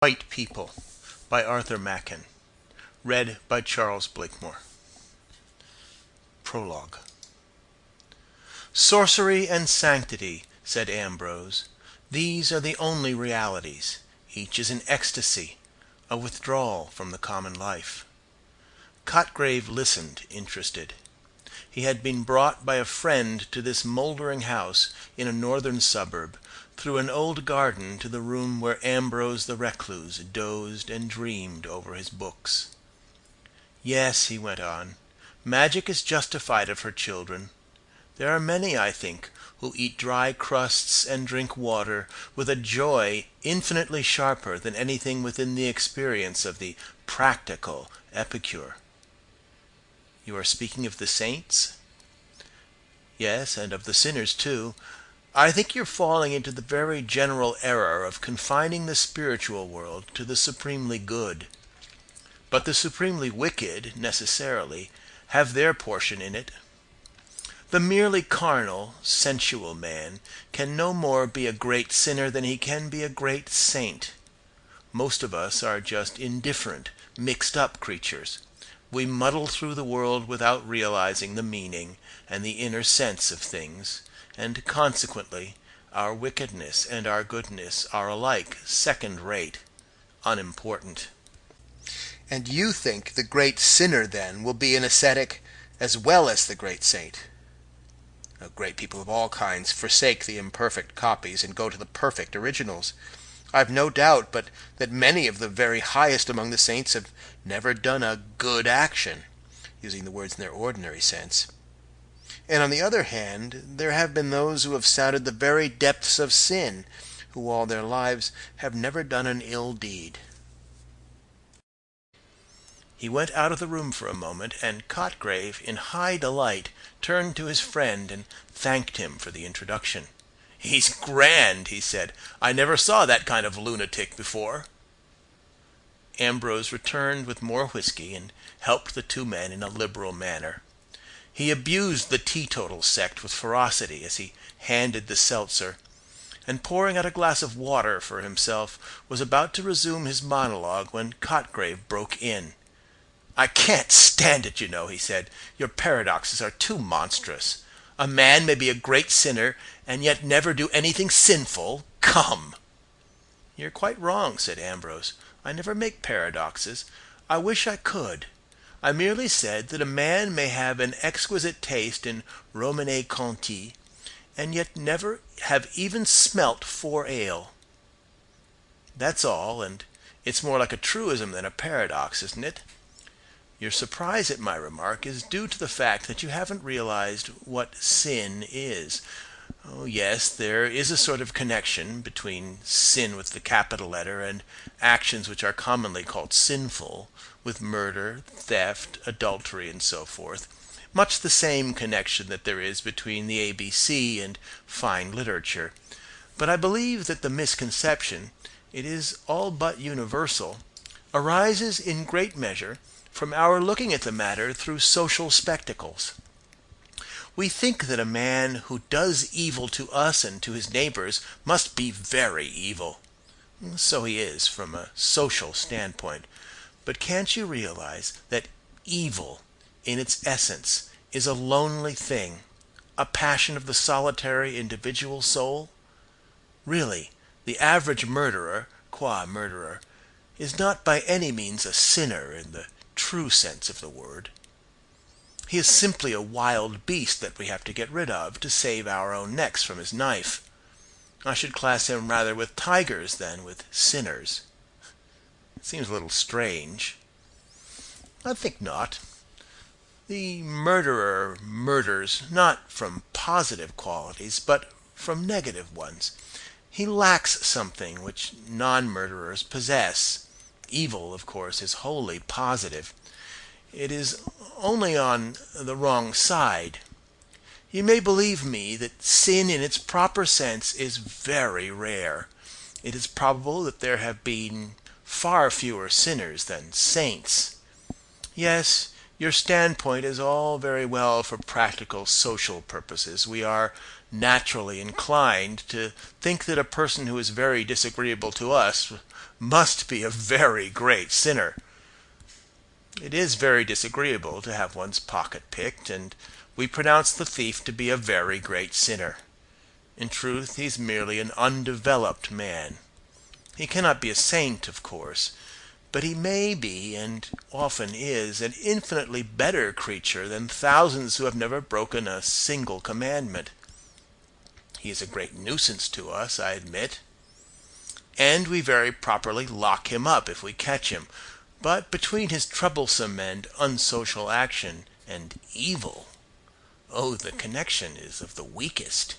White People by Arthur Machen. Read by Charles Blakemore. Prologue. Sorcery and sanctity, said Ambrose, these are the only realities. Each is an ecstasy, a withdrawal from the common life. Cotgrave listened, interested. He had been brought by a friend to this mouldering house in a northern suburb, through an old garden to the room where Ambrose the recluse dozed and dreamed over his books. Yes, he went on, magic is justified of her children. There are many, I think, who eat dry crusts and drink water with a joy infinitely sharper than anything within the experience of the practical epicure. You are speaking of the saints? Yes, and of the sinners too. I think you're falling into the very general error of confining the spiritual world to the supremely good. But the supremely wicked, necessarily, have their portion in it. The merely carnal, sensual man can no more be a great sinner than he can be a great saint. Most of us are just indifferent, mixed-up creatures. We muddle through the world without realizing the meaning and the inner sense of things, and consequently our wickedness and our goodness are alike second-rate, unimportant. And you think the great sinner, then, will be an ascetic as well as the great saint? Great people of all kinds forsake the imperfect copies and go to the perfect originals. I've no doubt but that many of the very highest among the saints have never done a good action, using the words in their ordinary sense. And on the other hand, there have been those who have sounded the very depths of sin, who all their lives have never done an ill deed. He went out of the room for a moment, and Cotgrave, in high delight, turned to his friend and thanked him for the introduction. "He's grand," he said. "I never saw that kind of lunatic before." Ambrose returned with more whiskey and helped the two men in a liberal manner. He abused the teetotal sect with ferocity as he handed the seltzer, and pouring out a glass of water for himself, was about to resume his monologue when Cotgrave broke in. "I can't stand it, you know," he said. "Your paradoxes are too monstrous. A man may be a great sinner and yet never do anything sinful. Come!" "You're quite wrong," said Ambrose. "I never make paradoxes. I wish I could. I merely said that a man may have an exquisite taste in Romanée Conti, and yet never have even smelt 4 ale. That's all, and it's more like a truism than a paradox, isn't it? Your surprise at my remark is due to the fact that you haven't realized what sin is. Oh, yes, there is a sort of connection between sin with the capital letter and actions which are commonly called sinful, with murder, theft, adultery, and so forth. Much the same connection that there is between the ABC and fine literature. But I believe that the misconception, it is all but universal, arises in great measure from our looking at the matter through social spectacles. We think that a man who does evil to us and to his neighbors must be very evil. So he is, from a social standpoint. But can't you realize that evil, in its essence, is a lonely thing, a passion of the solitary individual soul? Really, the average murderer, qua murderer, is not by any means a sinner in the true sense of the word. He is simply a wild beast that we have to get rid of to save our own necks from his knife. I should class him rather with tigers than with sinners. It seems a little strange. I think not. The murderer murders not from positive qualities, but from negative ones. He lacks something which non-murderers possess. Evil, of course, is wholly positive. It is only on the wrong side. You may believe me that sin in its proper sense is very rare. It is probable that there have been far fewer sinners than saints. Yes, your standpoint is all very well for practical social purposes. We are naturally inclined to think that a person who is very disagreeable to us must be a very great sinner. It is very disagreeable to have one's pocket picked, and we pronounce the thief to be a very great sinner. In truth, he's merely an undeveloped man. He cannot be a saint, of course, but he may be, and often is, an infinitely better creature than thousands who have never broken a single commandment. He is a great nuisance to us, I admit, and we very properly lock him up if we catch him. But between his troublesome and unsocial action and evil, oh, the connection is of the weakest.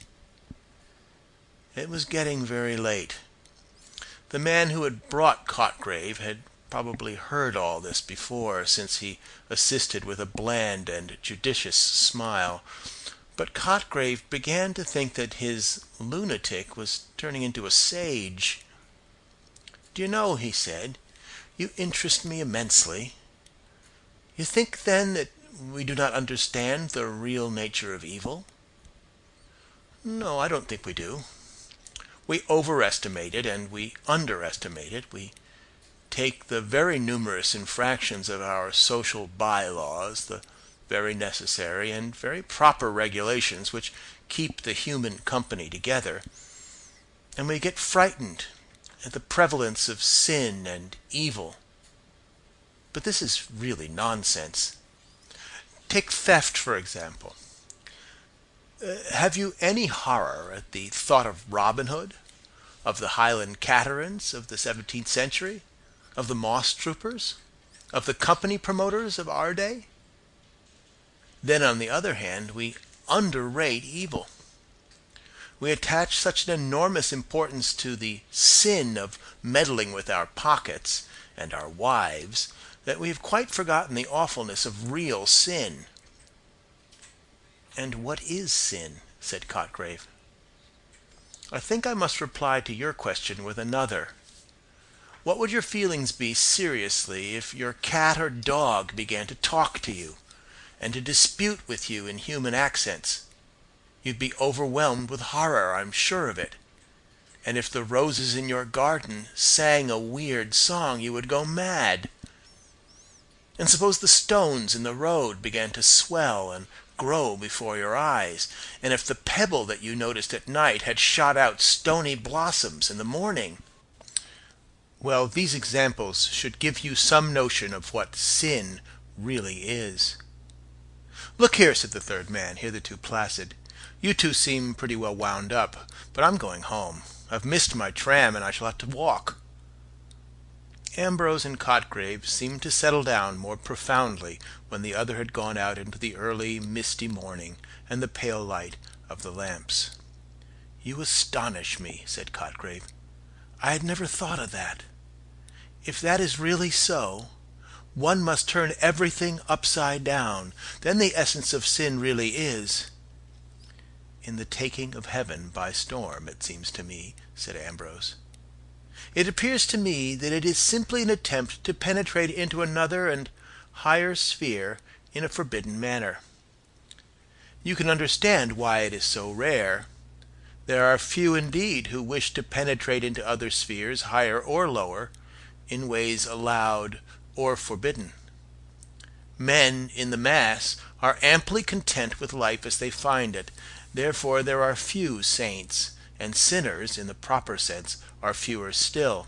It was getting very late. The man who had brought Cotgrave had probably heard all this before, since he assisted with a bland and judicious smile. But Cotgrave began to think that his lunatic was turning into a sage. "Do you know," he said, "you interest me immensely. You think, then, that we do not understand the real nature of evil?" "No, I don't think we do. We overestimate it and we underestimate it. We take the very numerous infractions of our social bylaws, the very necessary and very proper regulations which keep the human company together, and we get frightened at the prevalence of sin and evil. But this is really nonsense. Take theft, for example. Have you any horror at the thought of Robin Hood, of the Highland Caterans of the 17th century, of the moss troopers, of the company promoters of our day? Then, on the other hand, we underrate evil. We attach such an enormous importance to the sin of meddling with our pockets and our wives that we have quite forgotten the awfulness of real sin." "And what is sin?" said Cotgrave. "I think I must reply to your question with another. What would your feelings be, seriously, if your cat or dog began to talk to you, and to dispute with you in human accents? You'd be overwhelmed with horror, I'm sure of it. And if the roses in your garden sang a weird song, you would go mad. And suppose the stones in the road began to swell and grow before your eyes, and if the pebble that you noticed at night had shot out stony blossoms in the morning." Well, these examples should give you some notion of what sin really is. "Look here," said the third man, hitherto placid. "You two seem pretty well wound up, but I'm going home. I've missed my tram, and I shall have to walk." Ambrose and Cotgrave seemed to settle down more profoundly when the other had gone out into the early, misty morning and the pale light of the lamps. "You astonish me," said Cotgrave. "I had never thought of that. If that is really so, one must turn everything upside down. Then the essence of sin really is—" "In the taking of heaven by storm, it seems to me," said Ambrose. "It appears to me that it is simply an attempt to penetrate into another and higher sphere in a forbidden manner. You can understand why it is so rare. There are few indeed who wish to penetrate into other spheres, higher or lower, in ways allowed or forbidden. Men, in the mass, are amply content with life as they find it. Therefore there are few saints, and sinners, in the proper sense, are fewer still.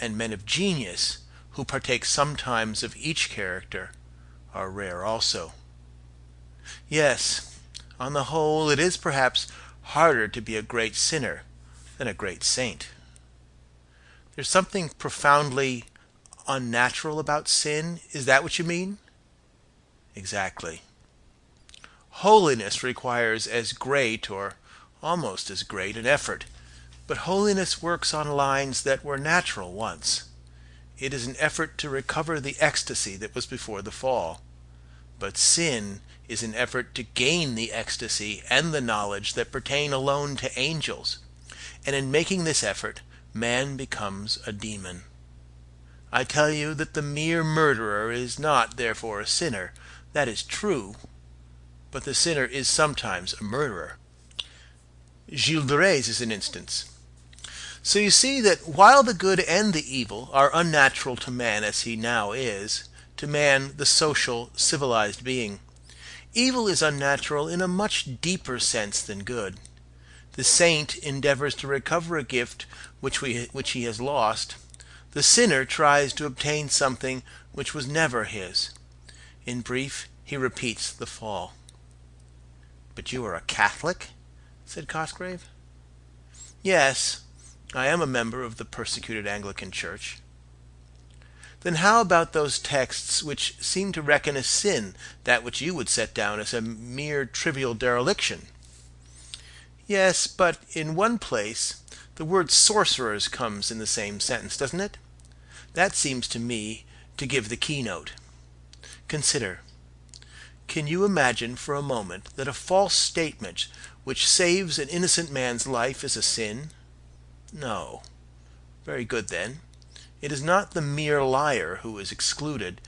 And men of genius, who partake sometimes of each character, are rare also. Yes, on the whole, it is perhaps harder to be a great sinner than a great saint. There's something profoundly unnatural about sin. Is that what you mean?" "Exactly. Holiness requires as great, or almost as great, an effort, but holiness works on lines that were natural once. It is an effort to recover the ecstasy that was before the fall. But sin is an effort to gain the ecstasy and the knowledge that pertain alone to angels, and in making this effort, man becomes a demon. I tell you that the mere murderer is not therefore a sinner. That is true, but the sinner is sometimes a murderer. Gilles de Rais is an instance. So you see that while the good and the evil are unnatural to man as he now is, to man the social, civilized being, evil is unnatural in a much deeper sense than good. The saint endeavors to recover a gift which he has lost. The sinner tries to obtain something which was never his. In brief, he repeats the fall. "But you are a Catholic?" said Cosgrave. "Yes, I am a member of the persecuted Anglican Church." "Then how about those texts which seem to reckon as sin that which you would set down as a mere trivial dereliction?" "Yes, but in one place the word sorcerers comes in the same sentence, doesn't it? That seems to me to give the keynote. Consider. Can you imagine for a moment that a false statement which saves an innocent man's life is a sin? No. Very good, then. It is not the mere liar who is excluded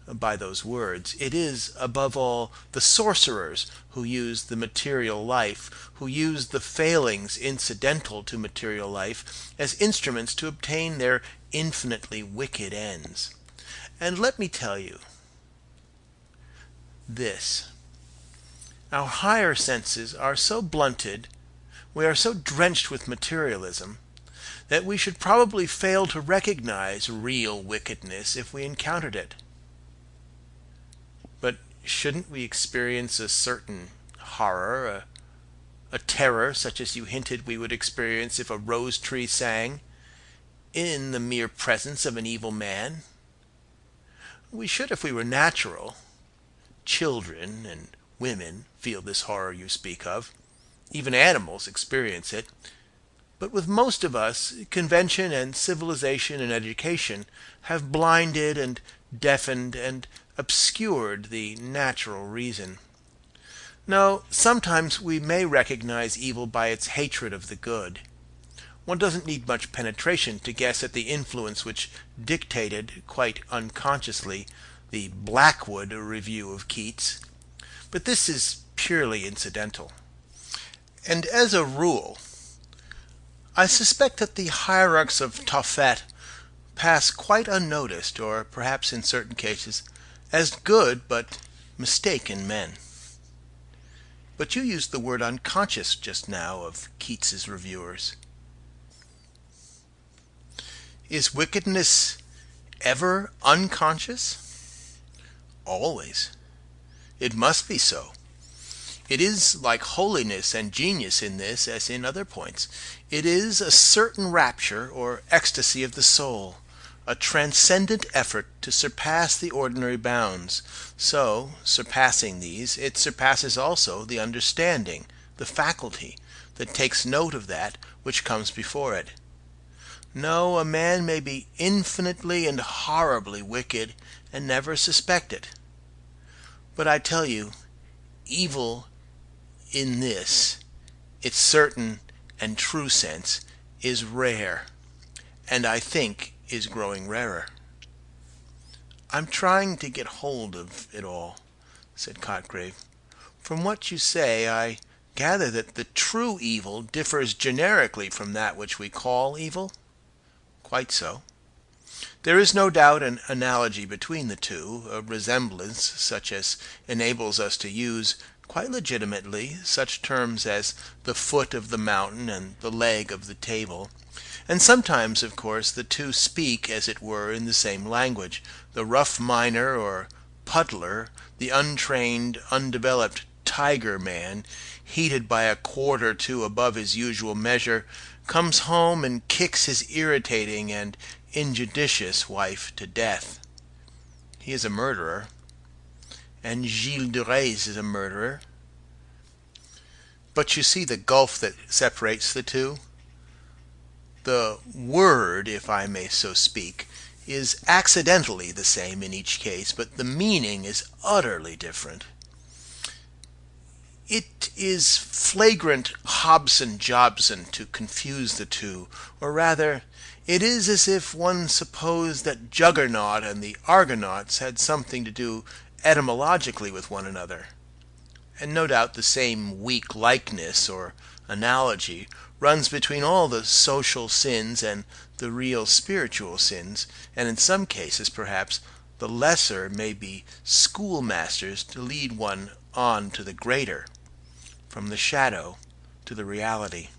by those words. It is, above all, the sorcerers who use the material life, who use the failings incidental to material life as instruments to obtain their infinitely wicked ends. And let me tell you this. Our higher senses are so blunted, we are so drenched with materialism, that we should probably fail to recognize real wickedness if we encountered it. But shouldn't we experience a certain horror, a terror such as you hinted we would experience if a rose tree sang, in the mere presence of an evil man? We should if we were natural. Children and women feel this horror you speak of. Even animals experience it. But with most of us, convention and civilization and education have blinded and deafened and obscured the natural reason. No, sometimes we may recognize evil by its hatred of the good. One doesn't need much penetration to guess at the influence which dictated, quite unconsciously, the Blackwood Review of Keats. But this is purely incidental. And as a rule, I suspect that the hierarchs of Tophet pass quite unnoticed, or perhaps in certain cases, as good but mistaken men. But you used the word unconscious just now of Keats's reviewers. Is wickedness ever unconscious? Always. It must be so. It is like holiness and genius in this as in other points. It is a certain rapture or ecstasy of the soul, a transcendent effort to surpass the ordinary bounds. So, surpassing these, it surpasses also the understanding, the faculty, that takes note of that which comes before it. No, a man may be infinitely and horribly wicked and never suspect it. But I tell you, evil in this, its certain and true sense, is rare, and I think is growing rarer. I'm trying to get hold of it all, said Cotgrave. From what you say, I gather that the true evil differs generically from that which we call evil. Quite so. There is no doubt an analogy between the two, a resemblance such as enables us to use, quite legitimately, such terms as the foot of the mountain and the leg of the table. And sometimes, of course, the two speak, as it were, in the same language. The rough miner or puddler, the untrained, undeveloped tiger man, heated by a quart or two above his usual measure, comes home and kicks his irritating and injudicious wife to death. He is a murderer, and Gilles de Rais is a murderer. But you see the gulf that separates the two? The word, if I may so speak, is accidentally the same in each case, but the meaning is utterly different. It is flagrant Hobson-Jobson to confuse the two, or rather, it is as if one supposed that Juggernaut and the Argonauts had something to do etymologically with one another, and no doubt the same weak likeness or analogy runs between all the social sins and the real spiritual sins, and in some cases, perhaps, the lesser may be schoolmasters to lead one on to the greater, from the shadow to the reality.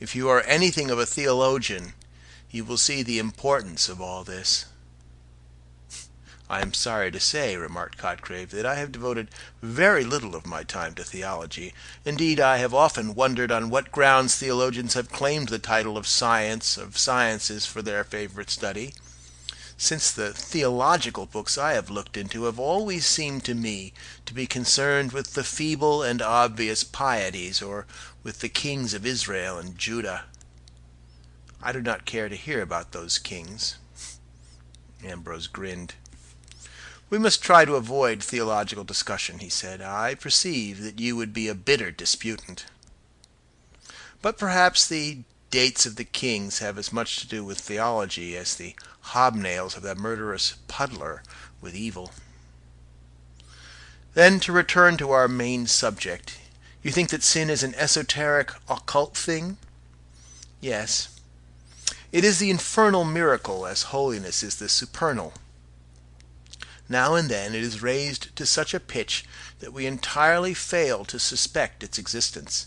If you are anything of a theologian, you will see the importance of all this. I am sorry to say, remarked Cotgrave, that I have devoted very little of my time to theology. Indeed, I have often wondered on what grounds theologians have claimed the title of sciences for their favorite study, since the theological books I have looked into have always seemed to me to be concerned with the feeble and obvious pieties, or with the kings of Israel and Judah. I do not care to hear about those kings. Ambrose grinned. We must try to avoid theological discussion, he said. I perceive that you would be a bitter disputant. But perhaps the dates of the kings have as much to do with theology as the hobnails of that murderous puddler with evil. Then, to return to our main subject, you think that sin is an esoteric, occult thing? Yes. It is the infernal miracle, as holiness is the supernal. Now and then it is raised to such a pitch that we entirely fail to suspect its existence.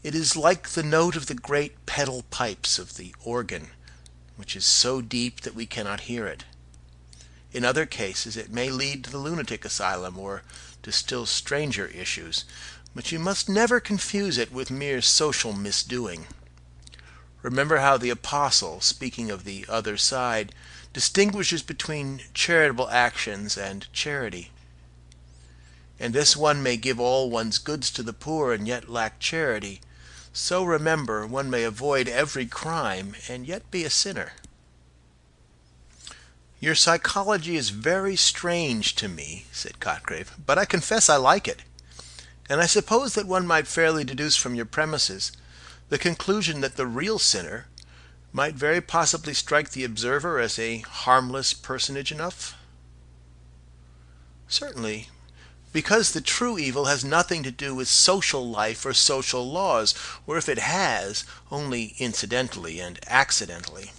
It is like the note of the great pedal pipes of the organ, which is so deep that we cannot hear it. In other cases it may lead to the lunatic asylum or to still stranger issues, but you must never confuse it with mere social misdoing. Remember how the Apostle, speaking of the other side, distinguishes between charitable actions and charity. And this one may give all one's goods to the poor and yet lack charity. So remember, one may avoid every crime and yet be a sinner. Your psychology is very strange to me, said Cotgrave, but I confess I like it. And I suppose that one might fairly deduce from your premises the conclusion that the real sinner might very possibly strike the observer as a harmless personage enough? Certainly, because the true evil has nothing to do with social life or social laws, or if it has, only incidentally and accidentally.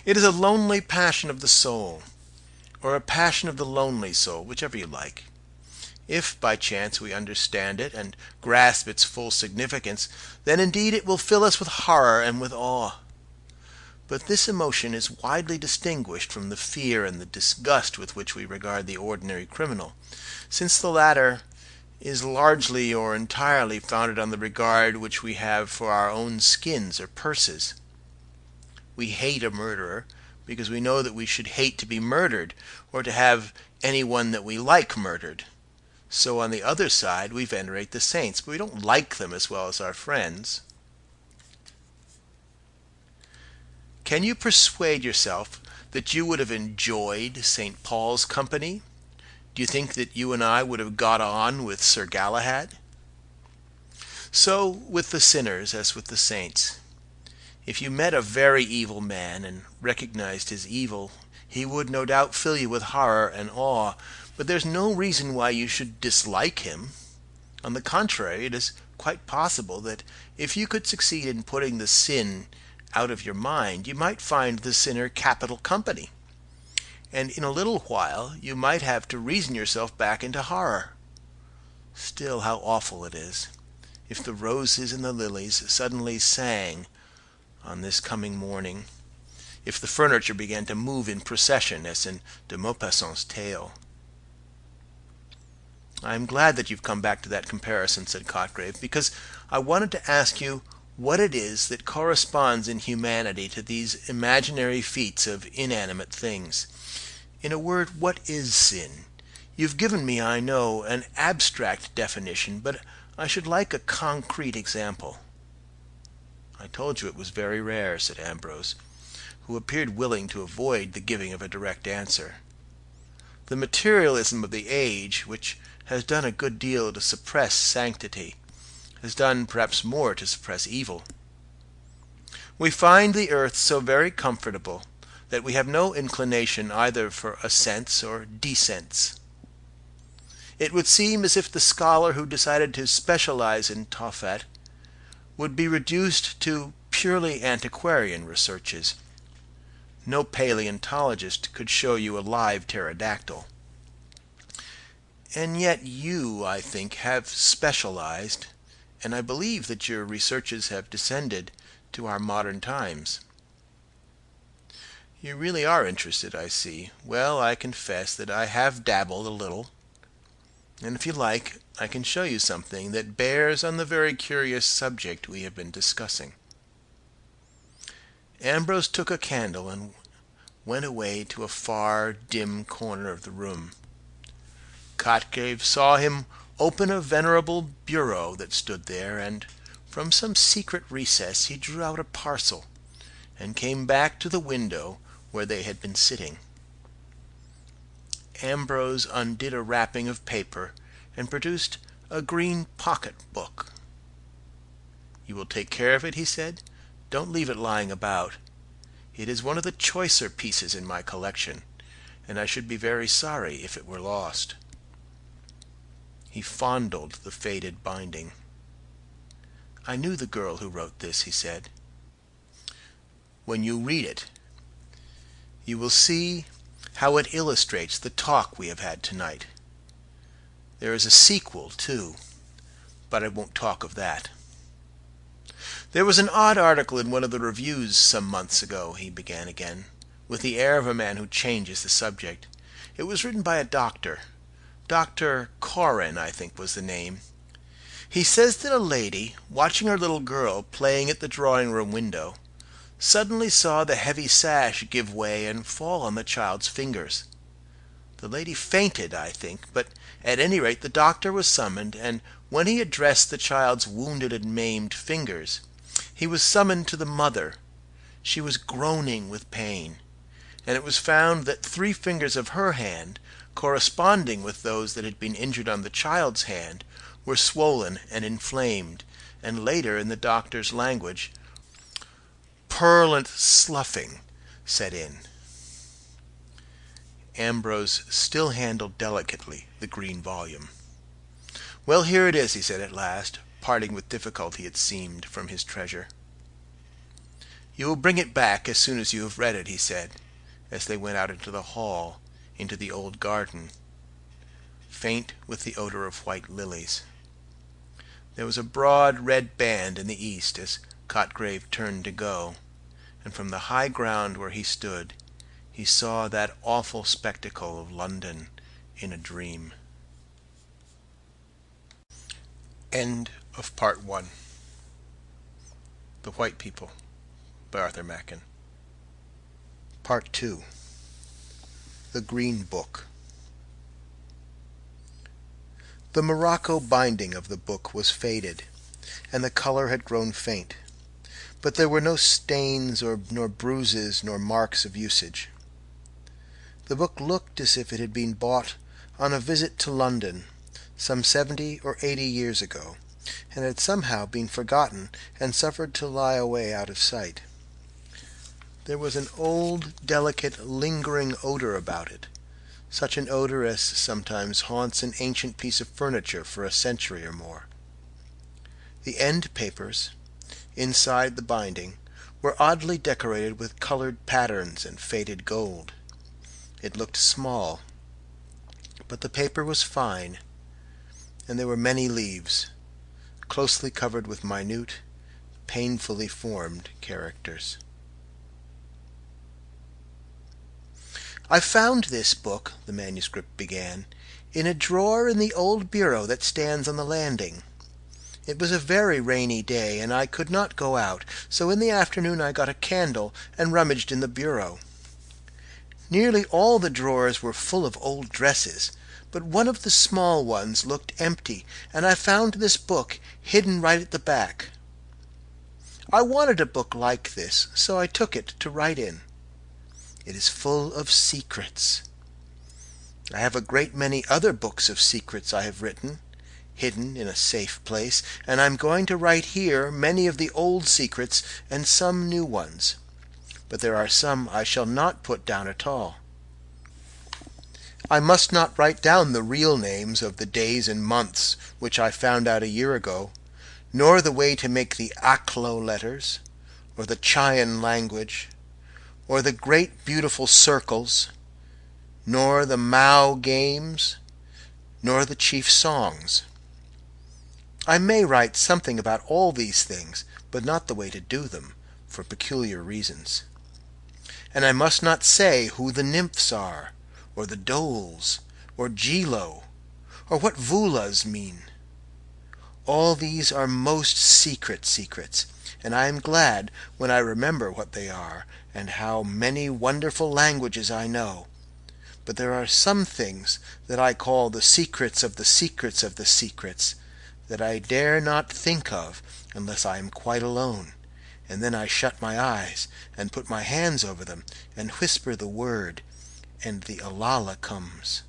It is a lonely passion of the soul, or a passion of the lonely soul, whichever you like. If, by chance, we understand it and grasp its full significance, then indeed it will fill us with horror and with awe. But this emotion is widely distinguished from the fear and the disgust with which we regard the ordinary criminal, since the latter is largely or entirely founded on the regard which we have for our own skins or purses. We hate a murderer because we know that we should hate to be murdered, or to have anyone that we like murdered. So on the other side we venerate the saints, but we don't like them as well as our friends. Can you persuade yourself that you would have enjoyed St. Paul's company? Do you think that you and I would have got on with Sir Galahad? So with the sinners as with the saints. If you met a very evil man and recognized his evil, he would no doubt fill you with horror and awe, but there's no reason why you should dislike him. On the contrary, it is quite possible that if you could succeed in putting the sin out of your mind, you might find the sinner capital company, and in a little while you might have to reason yourself back into horror. Still, how awful it is, if the roses and the lilies suddenly sang on this coming morning, if the furniture began to move in procession, as in de Maupassant's tale. I am glad that you've come back to that comparison, said Cotgrave, because I wanted to ask you what it is that corresponds in humanity to these imaginary feats of inanimate things. In a word, what is sin? You've given me, I know, an abstract definition, but I should like a concrete example. I told you it was very rare, said Ambrose, who appeared willing to avoid the giving of a direct answer. The materialism of the age, which has done a good deal to suppress sanctity, has done perhaps more to suppress evil. We find the earth so very comfortable that we have no inclination either for ascents or descents. It would seem as if the scholar who decided to specialize in Tophet would be reduced to purely antiquarian researches. No paleontologist could show you a live pterodactyl. And yet you, I think, have specialized, and I believe that your researches have descended to our modern times. You really are interested, I see. Well, I confess that I have dabbled a little, and if you like, I can show you something that bears on the very curious subject we have been discussing. Ambrose took a candle and went away to a far, dim corner of the room. Cotgrave saw him open a venerable bureau that stood there, and from some secret recess he drew out a parcel, and came back to the window where they had been sitting. Ambrose undid a wrapping of paper and produced a green pocket-book. "You will take care of it," he said. "Don't leave it lying about. It is one of the choicer pieces in my collection, and I should be very sorry if it were lost." He fondled the faded binding. "I knew the girl who wrote this," he said. "When you read it, you will see how it illustrates the talk we have had tonight. There is a sequel, too, but I won't talk of that. There was an odd article in one of the reviews some months ago," he began again, with the air of a man who changes the subject. "It was written by a doctor. Dr. Corrin, I think, was the name. He says that a lady, watching her little girl playing at the drawing-room window, suddenly saw the heavy sash give way and fall on the child's fingers. The lady fainted, I think, but at any rate the doctor was summoned, and when he addressed the child's wounded and maimed fingers, he was summoned to the mother. She was groaning with pain, and it was found that 3 fingers of her hand, corresponding with those that had been injured on the child's hand, were swollen and inflamed, and later, in the doctor's language, purulent sloughing set in." Ambrose still handled delicately the green volume. "Well, here it is," he said at last, parting with difficulty, it seemed, from his treasure. "You will bring it back as soon as you have read it," he said, as they went out into the hall, into the old garden, faint with the odor of white lilies. There was a broad red band in the east as Cotgrave turned to go, and from the high ground where he stood he saw that awful spectacle of London in a dream. End of Part 1. The White People by Arthur Machen. Part 2. The Green Book. The morocco binding of the book was faded, and the color had grown faint, but there were no stains nor bruises nor marks of usage. The book looked as if it had been bought on a visit to London some 70 or 80 years ago, and had somehow been forgotten and suffered to lie away out of sight. There was an old, delicate, lingering odor about it, such an odor as sometimes haunts an ancient piece of furniture for a century or more. The end papers, inside the binding, were oddly decorated with colored patterns and faded gold. It looked small, but the paper was fine, and there were many leaves, closely covered with minute, painfully formed characters. "I found this book," the manuscript began, "in a drawer in the old bureau that stands on the landing. It was a very rainy day, and I could not go out, so in the afternoon I got a candle and rummaged in the bureau. Nearly all the drawers were full of old dresses, but one of the small ones looked empty, and I found this book hidden right at the back. I wanted a book like this, so I took it to write in. It is full of secrets. I have a great many other books of secrets I have written, hidden in a safe place, and I'm going to write here many of the old secrets and some new ones, but there are some I shall not put down at all. I must not write down the real names of the days and months which I found out a year ago, nor the way to make the Aklo letters, or the Chian language, or the great beautiful circles, nor the Mao games, nor the chief songs. I may write something about all these things, but not the way to do them, for peculiar reasons. And I must not say who the nymphs are, or the doles, or Gilo, or what vulas mean. All these are most secret secrets, and I am glad when I remember what they are, and how many wonderful languages I know. But there are some things that I call the secrets of the secrets of the secrets, that I dare not think of unless I am quite alone, and then I shut my eyes and put my hands over them and whisper the word, and the Alala comes.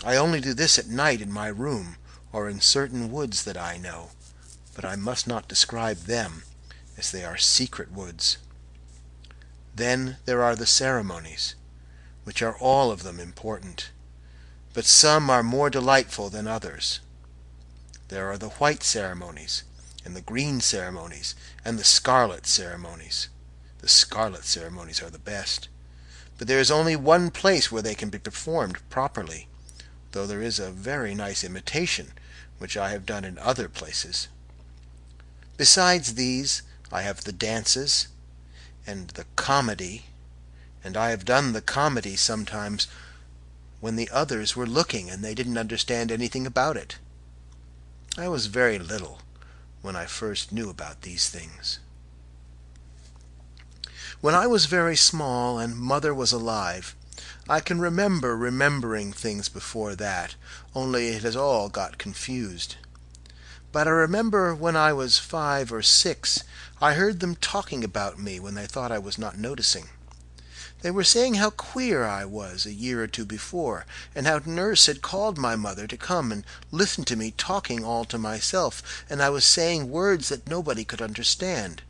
I only do this at night in my room, or in certain woods that I know, but I must not describe them, as they are secret woods. Then there are the ceremonies, which are all of them important, but some are more delightful than others. There are the white ceremonies, and the green ceremonies, and the scarlet ceremonies. The scarlet ceremonies are the best, but there is only one place where they can be performed properly, though there is a very nice imitation, which I have done in other places. Besides these, I have the dances, and the comedy, and I have done the comedy sometimes when the others were looking and they didn't understand anything about it. I was very little when I first knew about these things. When I was very small and Mother was alive, I can remember remembering things before that, only it has all got confused. But I remember when I was 5 or 6, I heard them talking about me when they thought I was not noticing. They were saying how queer I was a year or two before, and how Nurse had called my mother to come and listen to me talking all to myself, and I was saying words that nobody could understand.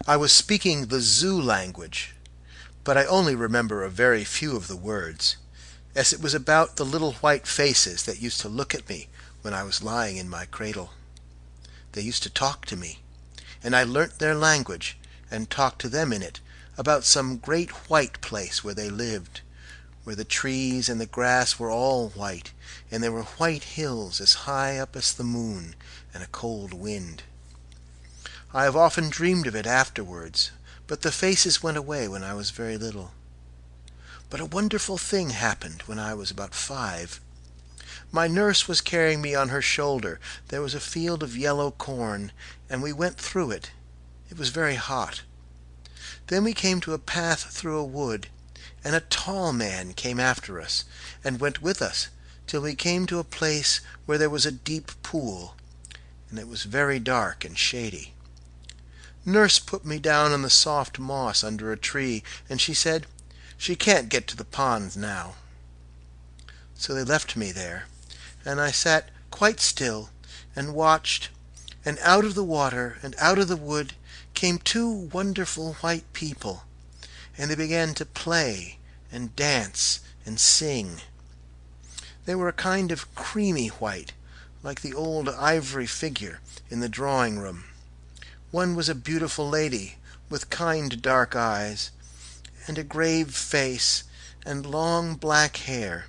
I was speaking the Zoo language, but I only remember a very few of the words, as it was about the little white faces that used to look at me when I was lying in my cradle. They used to talk to me, and I learnt their language, and talked to them in it, about some great white place where they lived, where the trees and the grass were all white, and there were white hills as high up as the moon, and a cold wind. I have often dreamed of it afterwards, but the faces went away when I was very little. But a wonderful thing happened when I was about 5. My nurse was carrying me on her shoulder. There was a field of yellow corn, and we went through it. It was very hot. Then we came to a path through a wood, and a tall man came after us, and went with us, till we came to a place where there was a deep pool, and it was very dark and shady. Nurse put me down on the soft moss under a tree, and she said, "She can't get to the pond now." So they left me there, and I sat quite still and watched, and out of the water and out of the wood came 2 wonderful white people, and they began to play and dance and sing. They were a kind of creamy white, like the old ivory figure in the drawing-room. One was a beautiful lady with kind dark eyes, and a grave face, and long black hair,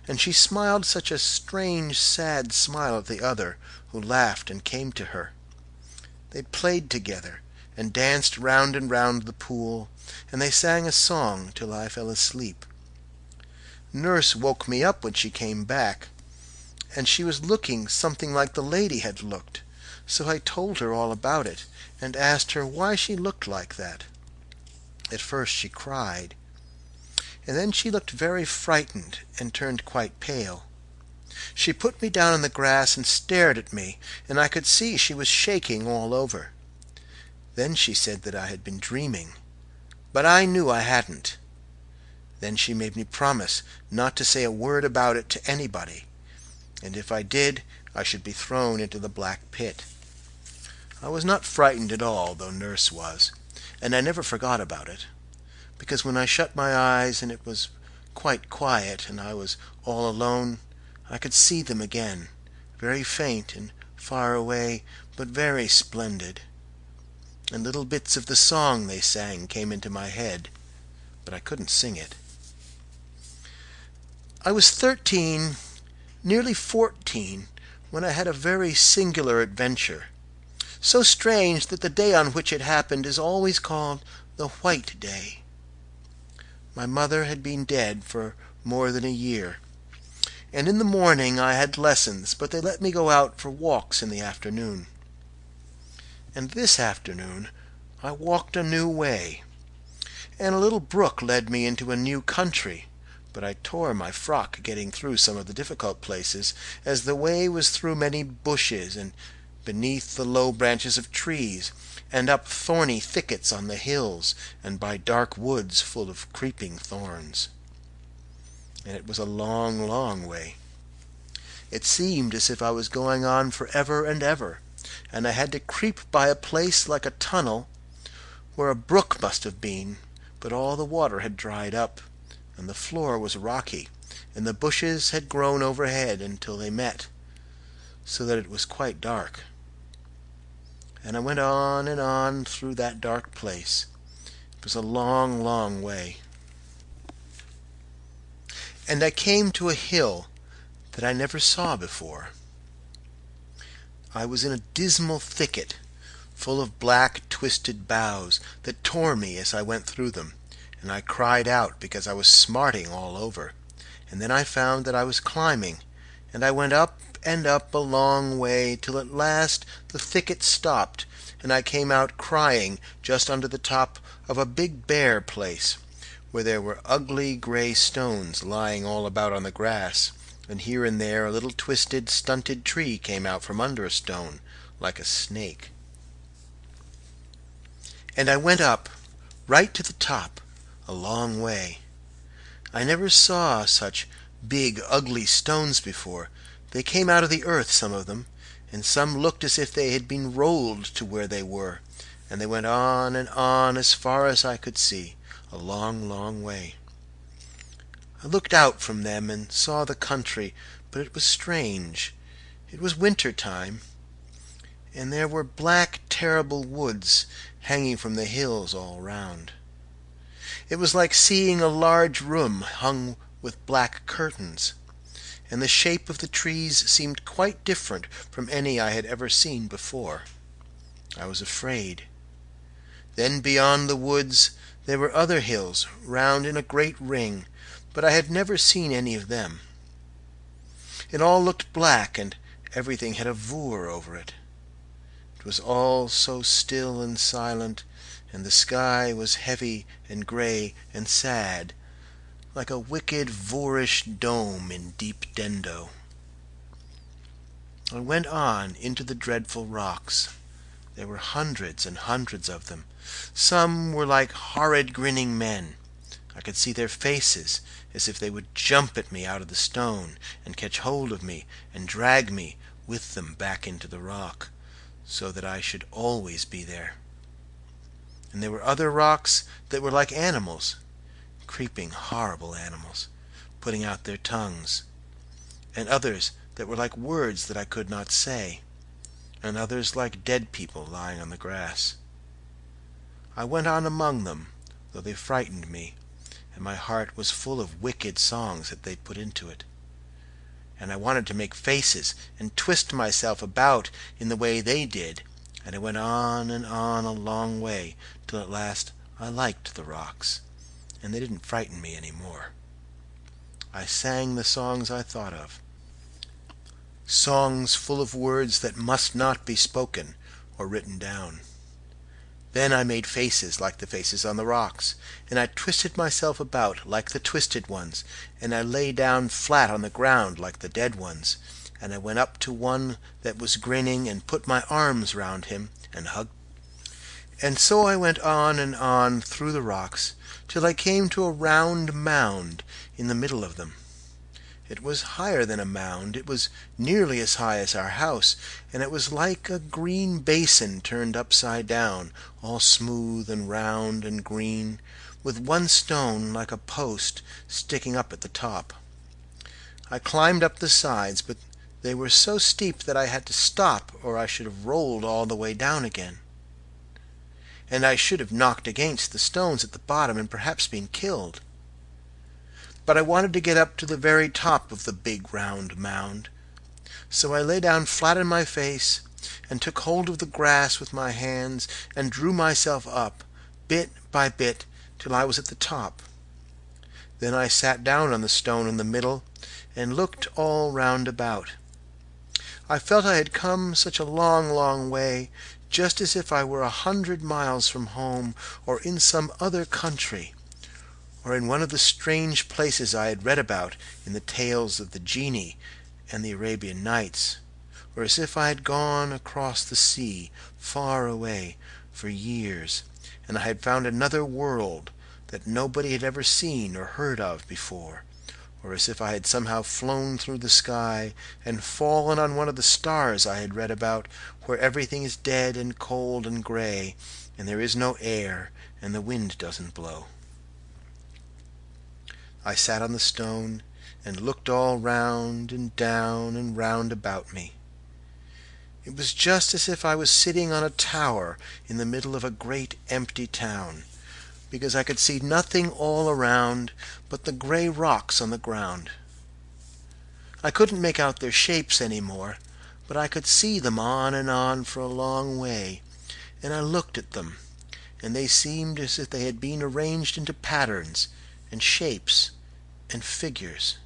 and she smiled such a strange, sad smile at the other, who laughed and came to her. They played together, and danced round and round the pool, and they sang a song till I fell asleep. Nurse woke me up when she came back, and she was looking something like the lady had looked, so I told her all about it, and asked her why she looked like that. At first she cried, and then she looked very frightened and turned quite pale. She put me down on the grass and stared at me, and I could see she was shaking all over. Then she said that I had been dreaming, but I knew I hadn't. Then she made me promise not to say a word about it to anybody, and if I did, I should be thrown into the black pit. I was not frightened at all, though Nurse was, and I never forgot about it, because when I shut my eyes and it was quite quiet and I was all alone, I could see them again, very faint and far away, but very splendid. And little bits of the song they sang came into my head, but I couldn't sing it. I was 13, nearly 14, when I had a very singular adventure, so strange that the day on which it happened is always called the White Day. My mother had been dead for more than a year, and in the morning I had lessons, but they let me go out for walks in the afternoon. And this afternoon I walked a new way, and a little brook led me into a new country, but I tore my frock getting through some of the difficult places, as the way was through many bushes, and beneath the low branches of trees, and up thorny thickets on the hills, and by dark woods full of creeping thorns. And it was a long, long way. It seemed as if I was going on for ever and ever, and I had to creep by a place like a tunnel, where a brook must have been, but all the water had dried up, and the floor was rocky, and the bushes had grown overhead until they met, so that it was quite dark. And I went on and on through that dark place. It was a long, long way. And I came to a hill that I never saw before. I was in a dismal thicket, full of black, twisted boughs that tore me as I went through them, and I cried out because I was smarting all over. And then I found that I was climbing, and I went up and up a long way, till at last the thicket stopped, and I came out crying just under the top of a big bare place, where there were ugly gray stones lying all about on the grass, and here and there a little twisted, stunted tree came out from under a stone, like a snake. And I went up, right to the top, a long way. I never saw such big, ugly stones before. They came out of the earth, some of them, and some looked as if they had been rolled to where they were, and they went on and on as far as I could see, a long, long way. I looked out from them and saw the country, but it was strange. It was winter time, and there were black, terrible woods hanging from the hills all round. It was like seeing a large room hung with black curtains, and the shape of the trees seemed quite different from any I had ever seen before. I was afraid. Then beyond the woods there were other hills round in a great ring, but I had never seen any of them. It all looked black, and everything had a vour over it. It was all so still and silent, and the sky was heavy and gray and sad, like a wicked voorish dome in deep Dendo. I went on into the dreadful rocks. There were hundreds and hundreds of them. Some were like horrid grinning men. I could see their faces, as if they would jump at me out of the stone, and catch hold of me, and drag me with them back into the rock, so that I should always be there. And there were other rocks that were like animals, creeping, horrible animals, putting out their tongues, and others that were like words that I could not say, and others like dead people lying on the grass. I went on among them, though they frightened me, and my heart was full of wicked songs that they put into it. And I wanted to make faces and twist myself about in the way they did, and I went on and on a long way, till at last I liked the rocks, and they didn't frighten me any more. I sang the songs I thought of, songs full of words that must not be spoken or written down. Then I made faces like the faces on the rocks, and I twisted myself about like the twisted ones, and I lay down flat on the ground like the dead ones, and I went up to one that was grinning and put my arms round him and hugged. And so I went on and on through the rocks, till I came to a round mound in the middle of them. It was higher than a mound. It was nearly as high as our house, and it was like a green basin turned upside down, all smooth and round and green, with one stone like a post sticking up at the top. I climbed up the sides, but they were so steep that I had to stop, or I should have rolled all the way down again. And I should have knocked against the stones at the bottom and perhaps been killed. But I wanted to get up to the very top of the big round mound. So I lay down flat on my face and took hold of the grass with my hands and drew myself up, bit by bit, till I was at the top. Then I sat down on the stone in the middle and looked all round about. I felt I had come such a long, long way, just as if I were 100 miles from home, or in some other country, or in one of the strange places I had read about in the tales of the genie and the Arabian Nights, or as if I had gone across the sea, far away, for years, and I had found another world that nobody had ever seen or heard of before, or as if I had somehow flown through the sky and fallen on one of the stars I had read about, where everything is dead and cold and gray, and there is no air, and the wind doesn't blow. I sat on the stone and looked all round and down and round about me. It was just as if I was sitting on a tower in the middle of a great empty town, because I could see nothing all around but the gray rocks on the ground. I couldn't make out their shapes any more, but I could see them on for a long way, and I looked at them, and they seemed as if they had been arranged into patterns and shapes and figures.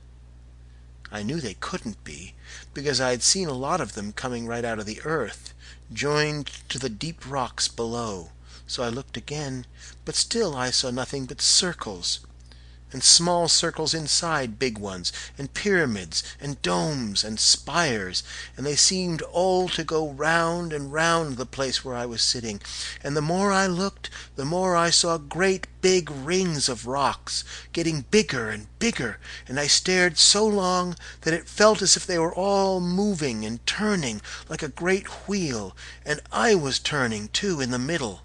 I knew they couldn't be, because I had seen a lot of them coming right out of the earth, joined to the deep rocks below. So I looked again, but still I saw nothing but circles, and small circles inside big ones, and pyramids, and domes, and spires, and they seemed all to go round and round the place where I was sitting, and the more I looked, the more I saw great big rings of rocks, getting bigger and bigger, and I stared so long that it felt as if they were all moving and turning like a great wheel, and I was turning, too, in the middle.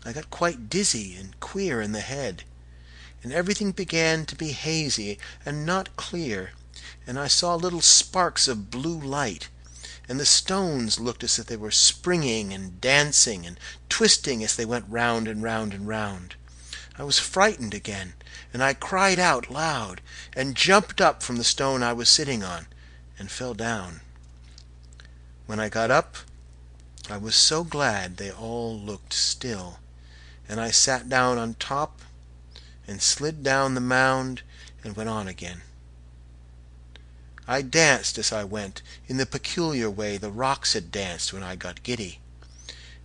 I got quite dizzy and queer in the head, and everything began to be hazy and not clear, and I saw little sparks of blue light, and the stones looked as if they were springing and dancing and twisting as they went round and round and round. I was frightened again, and I cried out loud, and jumped up from the stone I was sitting on, and fell down. When I got up, I was so glad they all looked still, and I sat down on top and slid down the mound and went on again. I danced as I went, in the peculiar way the rocks had danced when I got giddy,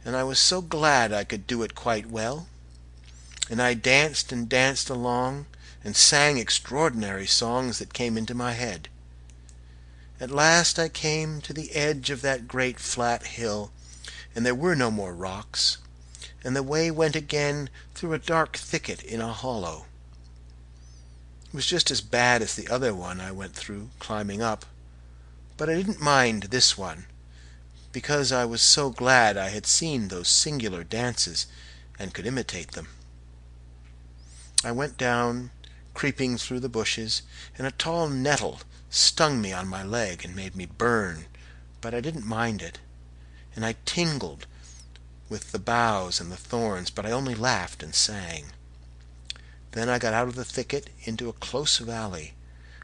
and I was so glad I could do it quite well. And I danced and danced along, and sang extraordinary songs that came into my head. At last I came to the edge of that great flat hill, and there were no more rocks, and the way went again through a dark thicket in a hollow. It was just as bad as the other one I went through, climbing up, but I didn't mind this one, because I was so glad I had seen those singular dances and could imitate them. I went down, creeping through the bushes, and a tall nettle stung me on my leg and made me burn, but I didn't mind it, and I tingled with the boughs and the thorns, but I only laughed and sang. Then I got out of the thicket into a close valley,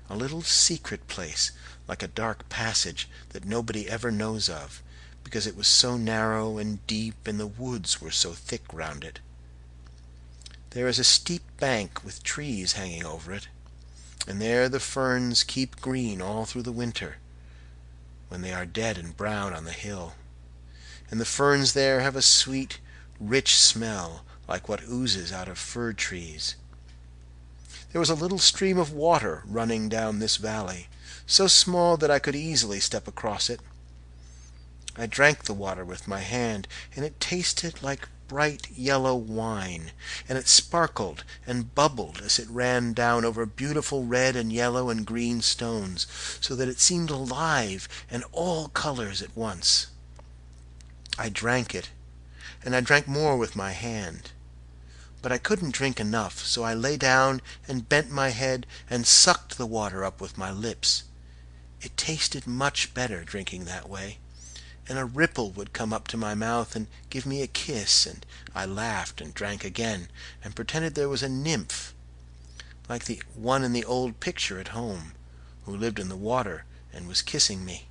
a little secret place, like a dark passage that nobody ever knows of, because it was so narrow and deep and the woods were so thick round it. There is a steep bank with trees hanging over it, and there the ferns keep green all through the winter, when they are dead and brown on the hill. And the ferns there have a sweet, rich smell, like what oozes out of fir trees. There was a little stream of water running down this valley, so small that I could easily step across it. I drank the water with my hand, and it tasted like bright yellow wine, and it sparkled and bubbled as it ran down over beautiful red and yellow and green stones, so that it seemed alive and all colors at once. I drank it, and I drank more with my hand. but I couldn't drink enough, so I lay down and bent my head and sucked the water up with my lips. It tasted much better drinking that way, and a ripple would come up to my mouth and give me a kiss, and I laughed and drank again, and pretended there was a nymph, like the one in the old picture at home, who lived in the water and was kissing me.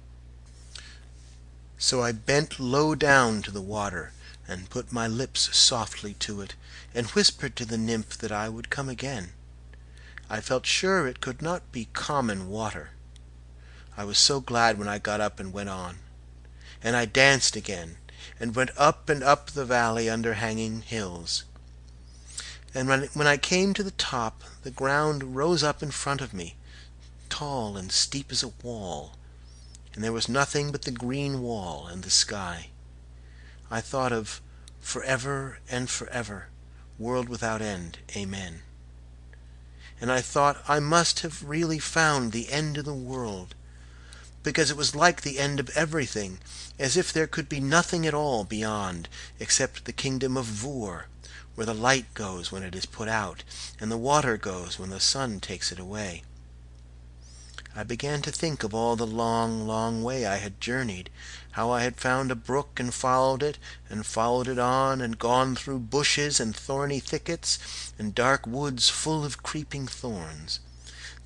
So I bent low down to the water, and put my lips softly to it, and whispered to the nymph that I would come again. I felt sure it could not be common water. I was so glad when I got up and went on. And I danced again, and went up and up the valley under hanging hills. And when I came to the top, the ground rose up in front of me, tall and steep as a wall, and there was nothing but the green wall and the sky. I thought of forever and forever, world without end, amen. And I thought I must have really found the end of the world, because it was like the end of everything, as if there could be nothing at all beyond, except the kingdom of Vur, where the light goes when it is put out, and the water goes when the sun takes it away. I began to think of all the long, long way I had journeyed, how I had found a brook and followed it on, and gone through bushes and thorny thickets, and dark woods full of creeping thorns.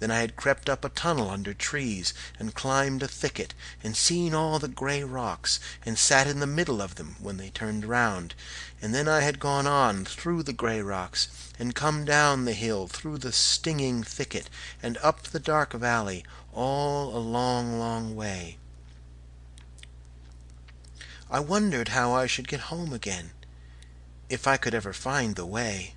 Then I had crept up a tunnel under trees, and climbed a thicket, and seen all the gray rocks, and sat in the middle of them when they turned round. And then I had gone on through the gray rocks, and come down the hill through the stinging thicket, and up the dark valley, all a long, long way. I wondered how I should get home again, if I could ever find the way,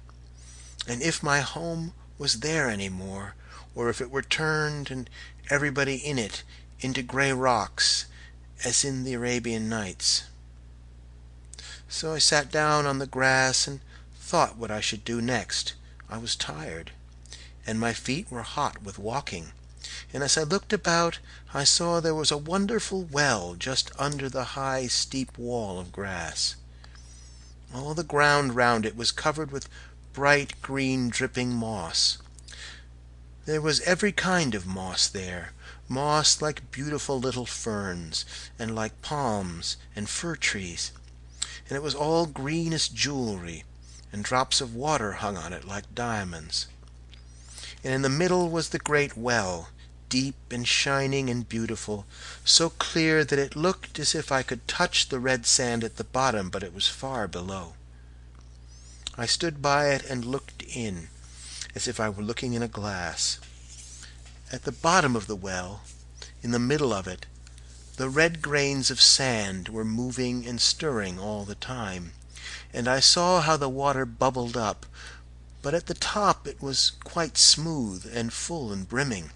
and if my home was there any more, or if it were turned and everybody in it into gray rocks, as in the Arabian Nights. So I sat down on the grass and thought what I should do next. I was tired, and my feet were hot with walking, and as I looked about I saw there was a wonderful well just under the high, steep wall of grass. All the ground round it was covered with bright green dripping moss. There was every kind of moss there, moss like beautiful little ferns, and like palms and fir trees, and it was all green as jewelry, and drops of water hung on it like diamonds. And in the middle was the great well, deep and shining and beautiful, so clear that it looked as if I could touch the red sand at the bottom, but it was far below. I stood by it and looked in, as if I were looking in a glass. At the bottom of the well, in the middle of it, the red grains of sand were moving and stirring all the time, and I saw how the water bubbled up, but at the top it was quite smooth and full and brimming.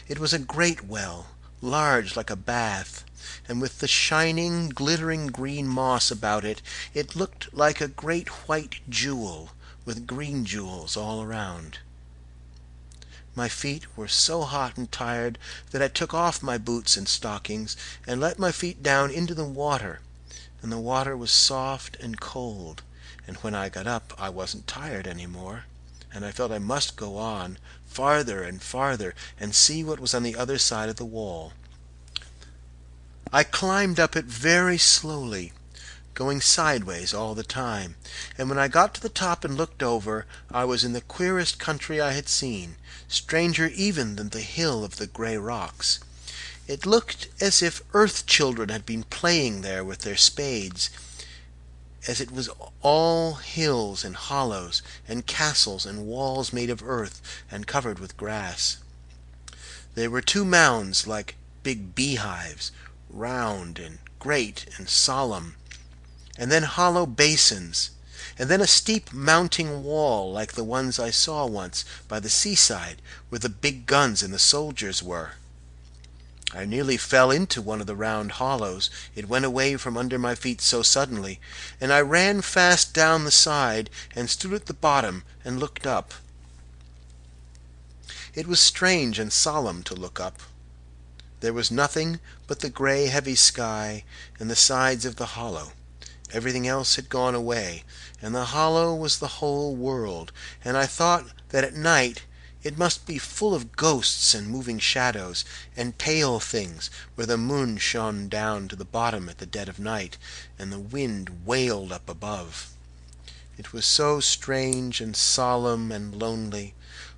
It was a great well, large like a bath, and with the shining, glittering green moss about it, it looked like a great white jewel, with green jewels all around. My feet were so hot and tired that I took off my boots and stockings and let my feet down into the water, and the water was soft and cold, and when I got up I wasn't tired any more, and I felt I must go on, farther and farther, and see what was on the other side of the wall. I climbed up it very slowly, going sideways all the time, and when I got to the top and looked over, I was in the queerest country I had seen, stranger even than the hill of the gray rocks. It looked as if earth children had been playing there with their spades, as it was all hills and hollows, and castles and walls made of earth and covered with grass. There were 2 mounds like big beehives, round and great and solemn, and then hollow basins, and then a steep mounting wall like the ones I saw once by the seaside where the big guns and the soldiers were. I nearly fell into one of the round hollows, it went away from under my feet so suddenly, and I ran fast down the side and stood at the bottom and looked up. It was strange and solemn to look up. There was nothing but the gray heavy sky and the sides of the hollow, Everything else had gone away, and the hollow was the whole world, and I thought that at night it must be full of ghosts and moving shadows, and pale things, where the moon shone down to the bottom at the dead of night, and the wind wailed up above. It was so strange and solemn and lonely,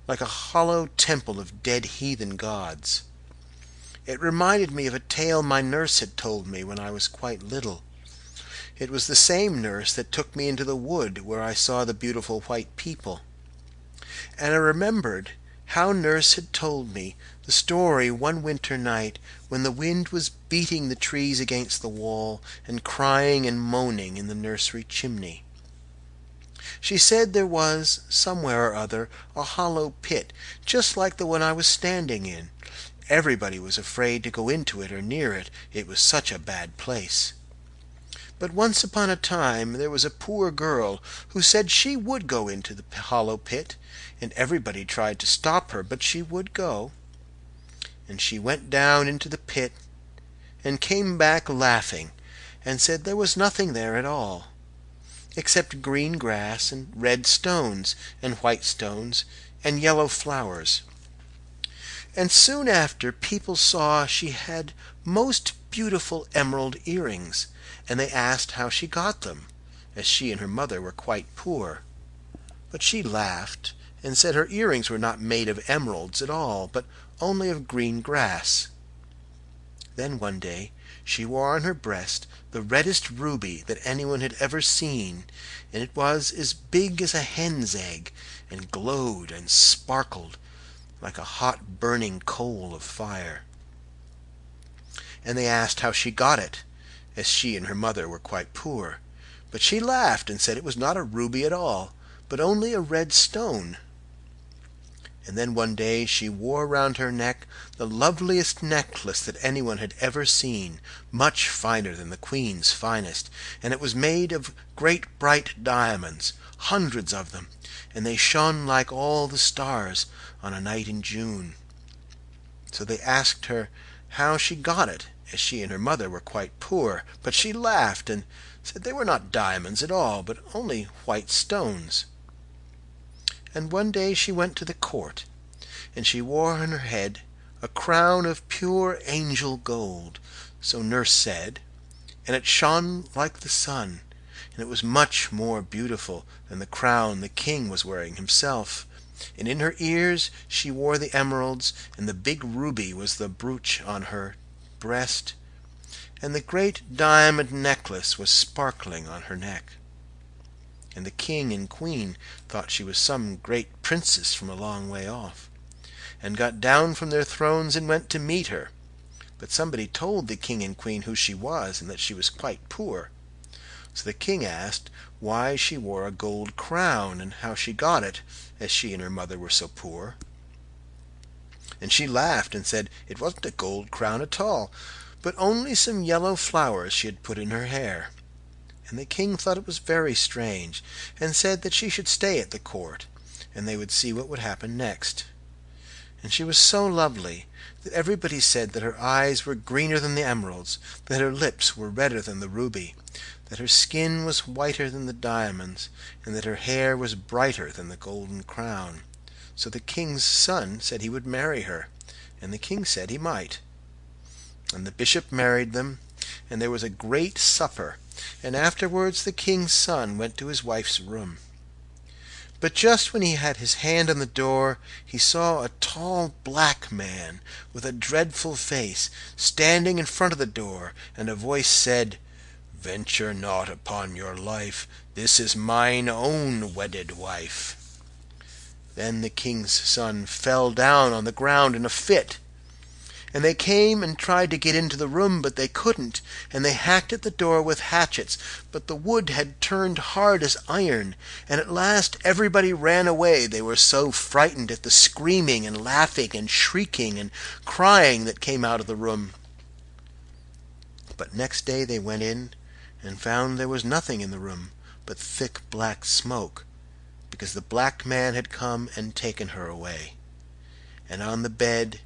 like a hollow temple of dead heathen gods. It reminded me of a tale my nurse had told me when I was quite little. It was the same nurse that took me into the wood where I saw the beautiful white people. And I remembered how nurse had told me the story one winter night when the wind was beating the trees against the wall and crying and moaning in the nursery chimney. She said there was, somewhere or other, a hollow pit, just like the one I was standing in. Everybody was afraid to go into it or near it, it was such a bad place. But once upon a time there was a poor girl who said she would go into the hollow pit, and everybody tried to stop her, but she would go. And she went down into the pit, and came back laughing, and said there was nothing there at all, except green grass and red stones and white stones and yellow flowers. And soon after people saw she had most beautiful emerald earrings, and they asked how she got them, as she and her mother were quite poor. But she laughed and said her earrings were not made of emeralds at all, but only of green grass. Then one day she wore on her breast the reddest ruby that anyone had ever seen, and it was as big as a hen's egg, and glowed and sparkled like a hot burning coal of fire. And they asked how she got it, as she and her mother were quite poor. But she laughed and said it was not a ruby at all, but only a red stone. And then one day she wore round her neck the loveliest necklace that anyone had ever seen, much finer than the Queen's finest, and it was made of great bright diamonds, hundreds of them, and they shone like all the stars on a night in June. So they asked her how she got it, as she and her mother were quite poor, but she laughed and said they were not diamonds at all, but only white stones. And one day she went to the court, and she wore on her head a crown of pure angel gold, so nurse said, and it shone like the sun, and it was much more beautiful than the crown the king was wearing himself. And in her ears she wore the emeralds, and the big ruby was the brooch on her breast, and the great diamond necklace was sparkling on her neck. And the king and queen thought she was some great princess from a long way off, and got down from their thrones and went to meet her. But somebody told the king and queen who she was, and that she was quite poor. So the king asked why she wore a gold crown, and how she got it, as she and her mother were so poor. And she laughed and said it wasn't a gold crown at all, but only some yellow flowers she had put in her hair. And the king thought it was very strange, and said that she should stay at the court, and they would see what would happen next. And she was so lovely that everybody said that her eyes were greener than the emeralds, that her lips were redder than the ruby, that her skin was whiter than the diamonds, and that her hair was brighter than the golden crown. So the king's son said he would marry her, and the king said he might. And the bishop married them, and there was a great supper, and afterwards the king's son went to his wife's room. But just when he had his hand on the door, he saw a tall black man with a dreadful face standing in front of the door, and a voice said, "Venture not upon your life, this is mine own wedded wife." Then the king's son fell down on the ground in a fit. And they came and tried to get into the room, but they couldn't, and they hacked at the door with hatchets, but the wood had turned hard as iron, and at last everybody ran away, they were so frightened at the screaming and laughing and shrieking and crying that came out of the room. But next day they went in and found there was nothing in the room but thick black smoke, because the black man had come and taken her away. And on the bed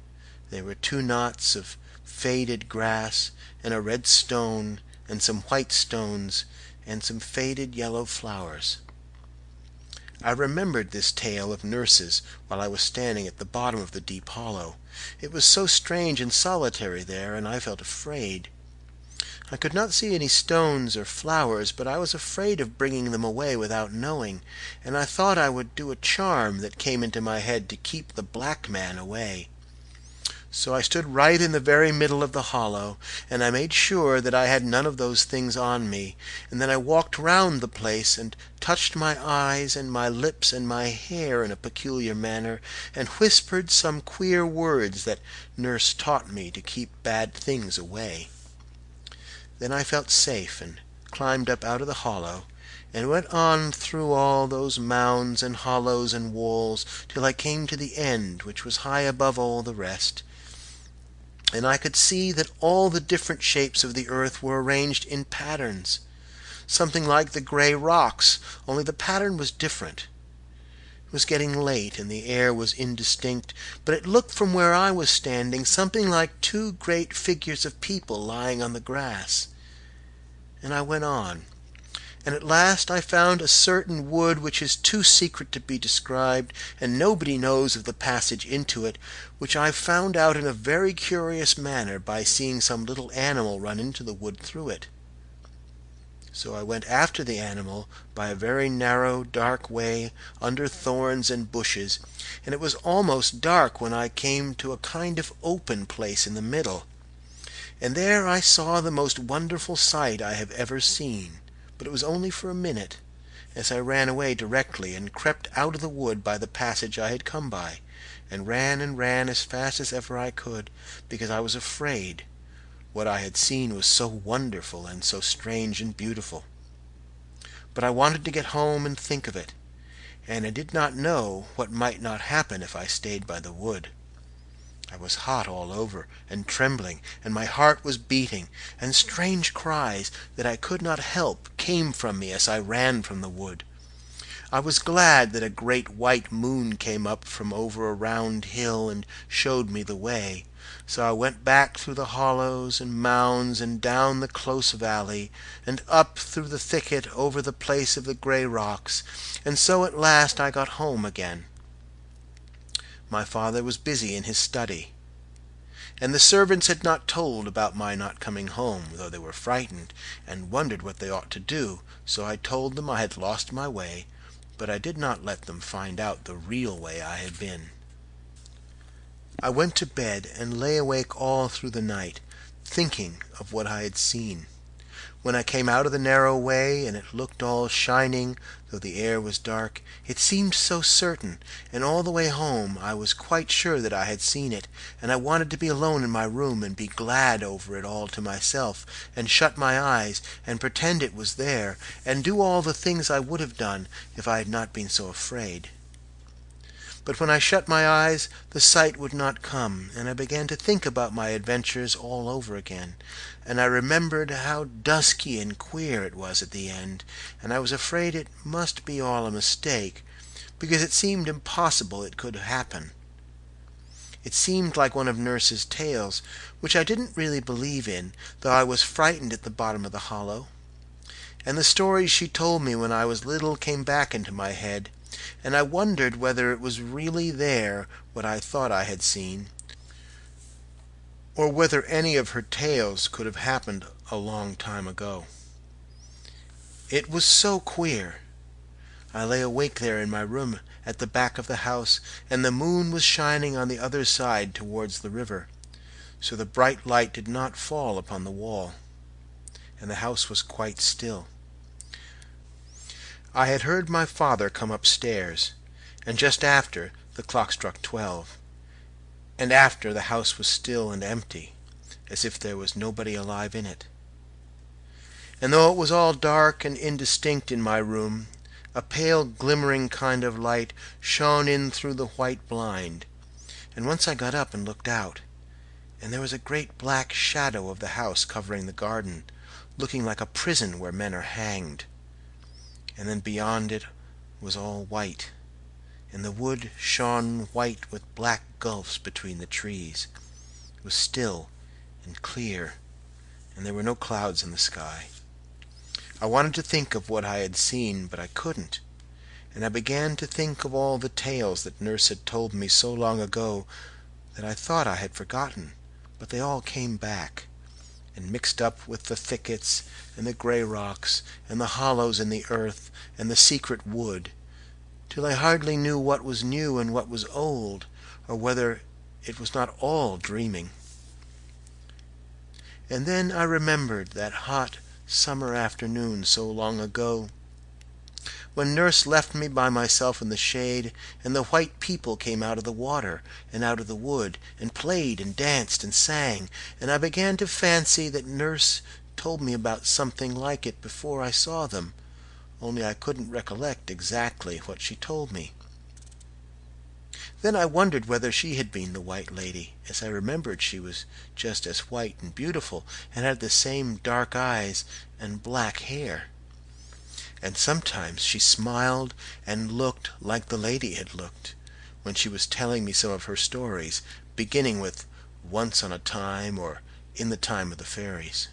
there were 2 knots of faded grass, and a red stone, and some white stones, and some faded yellow flowers. I remembered this tale of nurses while I was standing at the bottom of the deep hollow. It was so strange and solitary there, and I felt afraid. I could not see any stones or flowers, but I was afraid of bringing them away without knowing, and I thought I would do a charm that came into my head to keep the black man away. So I stood right in the very middle of the hollow, and I made sure that I had none of those things on me, and then I walked round the place and touched my eyes and my lips and my hair in a peculiar manner, and whispered some queer words that Nurse taught me to keep bad things away. Then I felt safe and climbed up out of the hollow, and went on through all those mounds and hollows and walls till I came to the end, which was high above all the rest. And I could see that all the different shapes of the earth were arranged in patterns, something like the gray rocks, only the pattern was different. It was getting late, and the air was indistinct, but it looked from where I was standing something like two great figures of people lying on the grass. And I went on, and at last I found a certain wood which is too secret to be described, and nobody knows of the passage into it, which I found out in a very curious manner by seeing some little animal run into the wood through it. So I went after the animal by a very narrow, dark way under thorns and bushes, and it was almost dark when I came to a kind of open place in the middle. And there I saw the most wonderful sight I have ever seen, but it was only for a minute, as I ran away directly and crept out of the wood by the passage I had come by, and ran as fast as ever I could, because I was afraid. What I had seen was so wonderful and so strange and beautiful. But I wanted to get home and think of it, and I did not know what might not happen if I stayed by the wood. I was hot all over, and trembling, and my heart was beating, and strange cries that I could not help came from me as I ran from the wood. I was glad that a great white moon came up from over a round hill and showed me the way. So I went back through the hollows and mounds and down the close valley, and up through the thicket over the place of the gray rocks, and so at last I got home again. My father was busy in his study, and the servants had not told about my not coming home, though they were frightened, and wondered what they ought to do, so I told them I had lost my way, but I did not let them find out the real way I had been. I went to bed and lay awake all through the night, thinking of what I had seen. When I came out of the narrow way, and it looked all shining, though the air was dark, it seemed so certain, and all the way home I was quite sure that I had seen it, and I wanted to be alone in my room and be glad over it all to myself, and shut my eyes, and pretend it was there, and do all the things I would have done if I had not been so afraid. But when I shut my eyes, the sight would not come, and I began to think about my adventures all over again, and I remembered how dusky and queer it was at the end, and I was afraid it must be all a mistake, because it seemed impossible it could happen. It seemed like one of Nurse's tales, which I didn't really believe in, though I was frightened at the bottom of the hollow. And the stories she told me when I was little came back into my head, and I wondered whether it was really there what I thought I had seen, or whether any of her tales could have happened a long time ago. It was so queer. I lay awake there in my room at the back of the house, and the moon was shining on the other side towards the river, so the bright light did not fall upon the wall, and the house was quite still. I had heard my father come upstairs, and just after the clock struck 12, and after the house was still and empty, as if there was nobody alive in it. And though it was all dark and indistinct in my room, a pale glimmering kind of light shone in through the white blind, and once I got up and looked out, and there was a great black shadow of the house covering the garden, looking like a prison where men are hanged. And then beyond it was all white, and the wood shone white with black gulfs between the trees. It was still and clear, and there were no clouds in the sky. I wanted to think of what I had seen, but I couldn't, and I began to think of all the tales that Nurse had told me so long ago that I thought I had forgotten, but they all came back, and mixed up with the thickets, and the grey rocks, and the hollows in the earth, and the secret wood, till I hardly knew what was new and what was old, or whether it was not all dreaming. And then I remembered that hot summer afternoon so long ago, when Nurse left me by myself in the shade, and the white people came out of the water and out of the wood, and played and danced and sang, and I began to fancy that Nurse told me about something like it before I saw them, only I couldn't recollect exactly what she told me. Then I wondered whether she had been the White Lady, as I remembered she was just as white and beautiful, and had the same dark eyes and black hair. And sometimes she smiled and looked like the lady had looked, when she was telling me some of her stories, beginning with "Once on a time," or "In the time of the fairies."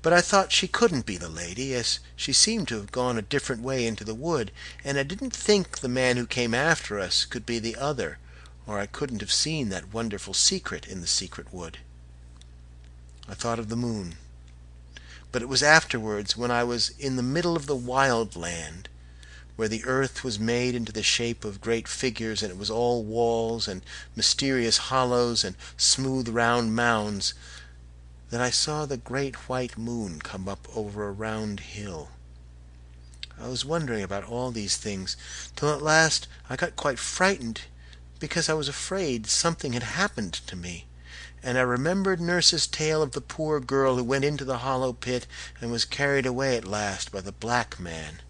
But I thought she couldn't be the lady, as she seemed to have gone a different way into the wood, and I didn't think the man who came after us could be the other, or I couldn't have seen that wonderful secret in the secret wood. I thought of the moon. But it was afterwards, when I was in the middle of the wild land, where the earth was made into the shape of great figures, and it was all walls and mysterious hollows and smooth round mounds, that I saw the great white moon come up over a round hill. I was wondering about all these things, till at last I got quite frightened, because I was afraid something had happened to me, and I remembered Nurse's tale of the poor girl who went into the hollow pit and was carried away at last by the black man.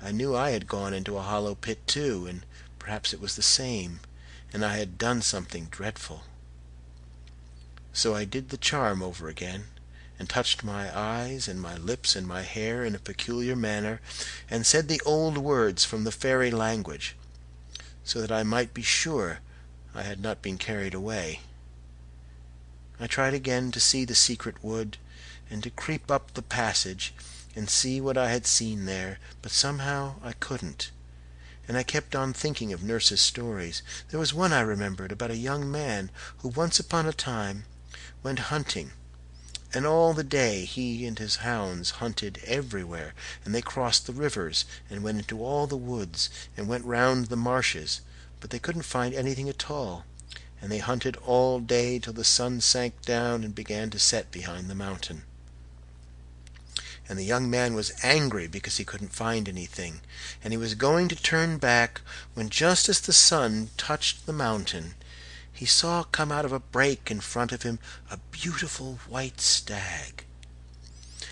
I knew I had gone into a hollow pit too, and perhaps it was the same, and I had done something dreadful. So I did the charm over again, and touched my eyes and my lips and my hair in a peculiar manner, and said the old words from the fairy language, so that I might be sure I had not been carried away. I tried again to see the secret wood, and to creep up the passage, and see what I had seen there, but somehow I couldn't. And I kept on thinking of Nurse's stories. There was one I remembered about a young man who once upon a time went hunting, and all the day he and his hounds hunted everywhere, and they crossed the rivers, and went into all the woods, and went round the marshes, but they couldn't find anything at all, and they hunted all day till the sun sank down and began to set behind the mountain. And the young man was angry because he couldn't find anything, and he was going to turn back, when just as the sun touched the mountain, he saw come out of a break in front of him a beautiful white stag.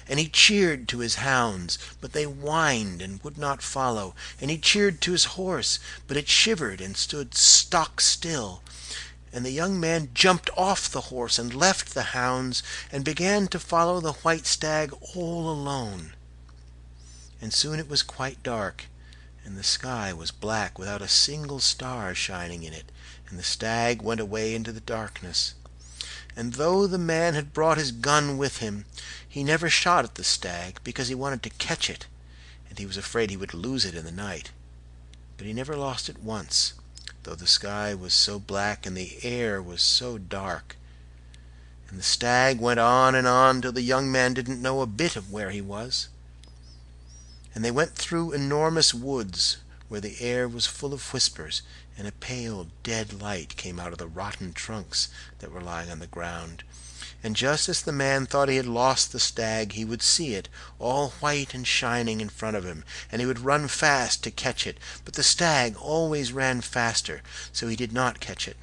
And he cheered to his hounds, but they whined and would not follow, and he cheered to his horse, but it shivered and stood stock still. And the young man jumped off the horse and left the hounds, and began to follow the white stag all alone. And soon it was quite dark, and the sky was black without a single star shining in it, and the stag went away into the darkness. And though the man had brought his gun with him, he never shot at the stag, because he wanted to catch it, and he was afraid he would lose it in the night. But he never lost it once, though the sky was so black and the air was so dark. And the stag went on till the young man didn't know a bit of where he was. And they went through enormous woods, where the air was full of whispers, and a pale dead light came out of the rotten trunks that were lying on the ground. And just as the man thought he had lost the stag, he would see it, all white and shining in front of him, and he would run fast to catch it, but the stag always ran faster, so he did not catch it.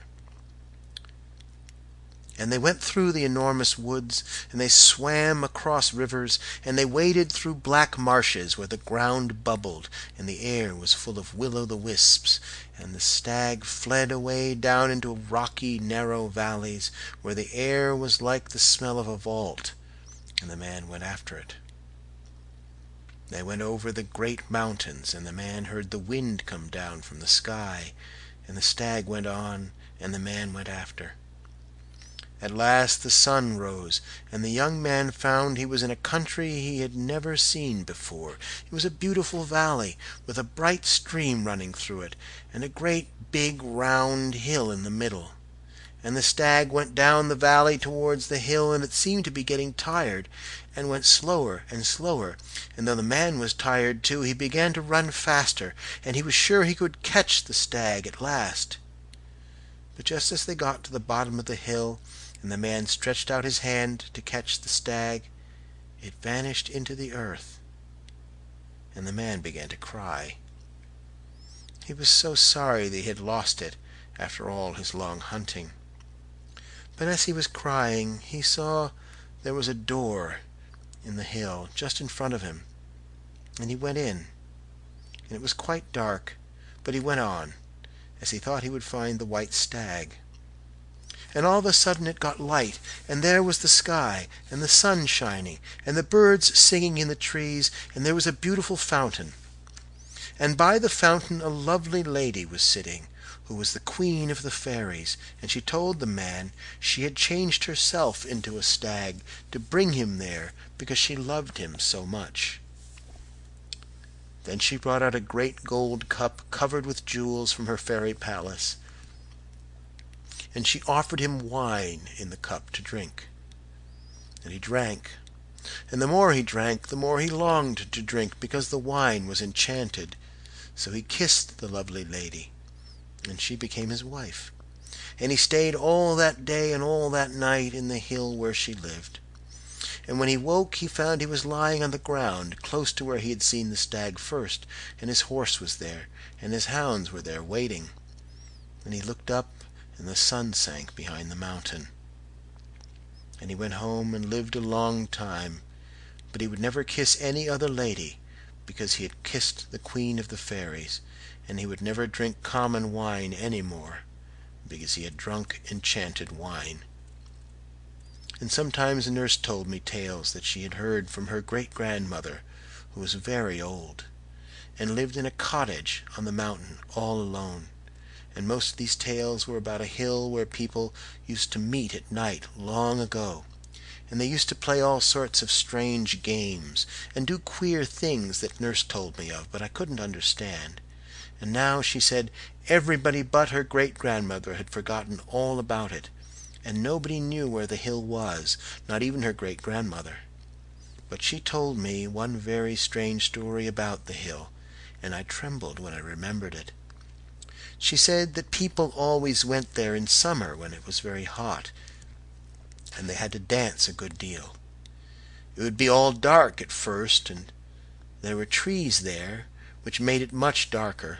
And they went through the enormous woods, and they swam across rivers, and they waded through black marshes where the ground bubbled, and the air was full of will-o'-the-wisps, and the stag fled away down into rocky, narrow valleys, where the air was like the smell of a vault, and the man went after it. They went over the great mountains, and the man heard the wind come down from the sky, and the stag went on, and the man went after. At last the sun rose, and the young man found he was in a country he had never seen before. It was a beautiful valley, with a bright stream running through it, and a great big round hill in the middle. And the stag went down the valley towards the hill, and it seemed to be getting tired, and went slower and slower, and though the man was tired too, he began to run faster, and he was sure he could catch the stag at last. But just as they got to the bottom of the hill, and the man stretched out his hand to catch the stag, it vanished into the earth, and the man began to cry. He was so sorry that he had lost it after all his long hunting. But as he was crying, he saw there was a door in the hill just in front of him, and he went in, and it was quite dark, but he went on, as he thought he would find the white stag. And all of a sudden it got light, and there was the sky, and the sun shining, and the birds singing in the trees, and there was a beautiful fountain. And by the fountain a lovely lady was sitting, who was the queen of the fairies, and she told the man she had changed herself into a stag to bring him there because she loved him so much. Then she brought out a great gold cup covered with jewels from her fairy palace, and she offered him wine in the cup to drink. And he drank, and the more he drank, the more he longed to drink, because the wine was enchanted. So he kissed the lovely lady, and she became his wife. And he stayed all that day and all that night in the hill where she lived. And when he woke, he found he was lying on the ground, close to where he had seen the stag first, and his horse was there, and his hounds were there waiting. And he looked up, and the sun sank behind the mountain. And he went home and lived a long time, but he would never kiss any other lady, because he had kissed the queen of the fairies, and he would never drink common wine any more, because he had drunk enchanted wine. And sometimes nurse told me tales that she had heard from her great-grandmother, who was very old, and lived in a cottage on the mountain all alone. And most of these tales were about a hill where people used to meet at night long ago, and they used to play all sorts of strange games, and do queer things that nurse told me of, but I couldn't understand. And now, she said, everybody but her great-grandmother had forgotten all about it, and nobody knew where the hill was, not even her great-grandmother. But she told me one very strange story about the hill, and I trembled when I remembered it. She said that people always went there in summer when it was very hot, and they had to dance a good deal. It would be all dark at first, and there were trees there, which made it much darker,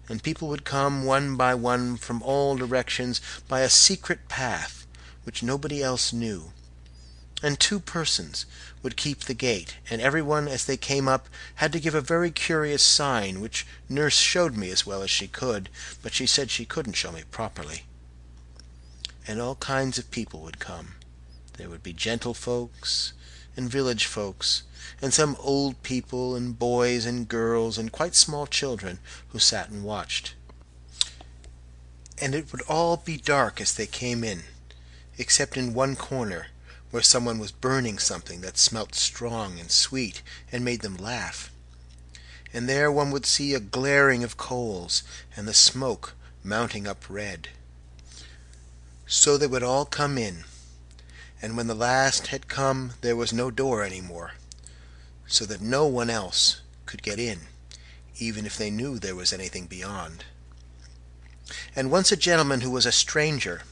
and people would come one by one from all directions by a secret path which nobody else knew. And 2 persons would keep the gate, and everyone as they came up had to give a very curious sign, which nurse showed me as well as she could, but she said she couldn't show me properly. And all kinds of people would come. There would be gentlefolks and village folks, and some old people, and boys and girls, and quite small children who sat and watched. And it would all be dark as they came in, except in one corner, where someone was burning something that smelt strong and sweet and made them laugh. And there one would see a glaring of coals, and the smoke mounting up red. So they would all come in, and when the last had come there was no door any more, so that no one else could get in, even if they knew there was anything beyond. And once a gentleman who was a stranger,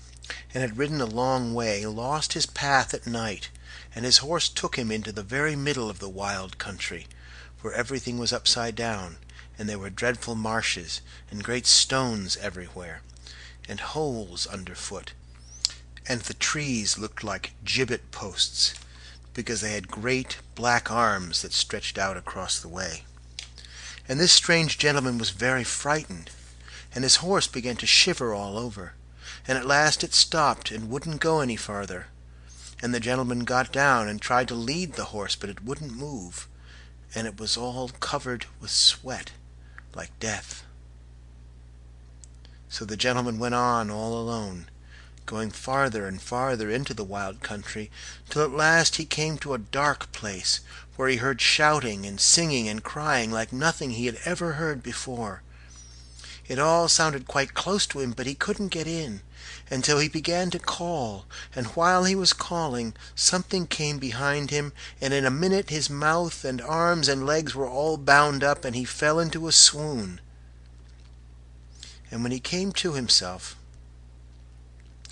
and had ridden a long way, lost his path at night, and his horse took him into the very middle of the wild country, where everything was upside down, and there were dreadful marshes, and great stones everywhere, and holes underfoot, and the trees looked like gibbet posts, because they had great black arms that stretched out across the way. And this strange gentleman was very frightened, and his horse began to shiver all over, and at last it stopped and wouldn't go any farther. And the gentleman got down and tried to lead the horse, but it wouldn't move, and it was all covered with sweat, like death. So the gentleman went on all alone, going farther and farther into the wild country, till at last he came to a dark place, where he heard shouting and singing and crying like nothing he had ever heard before. It all sounded quite close to him, but he couldn't get in, until he began to call, and while he was calling, something came behind him, and in a minute his mouth and arms and legs were all bound up, and he fell into a swoon. And when he came to himself,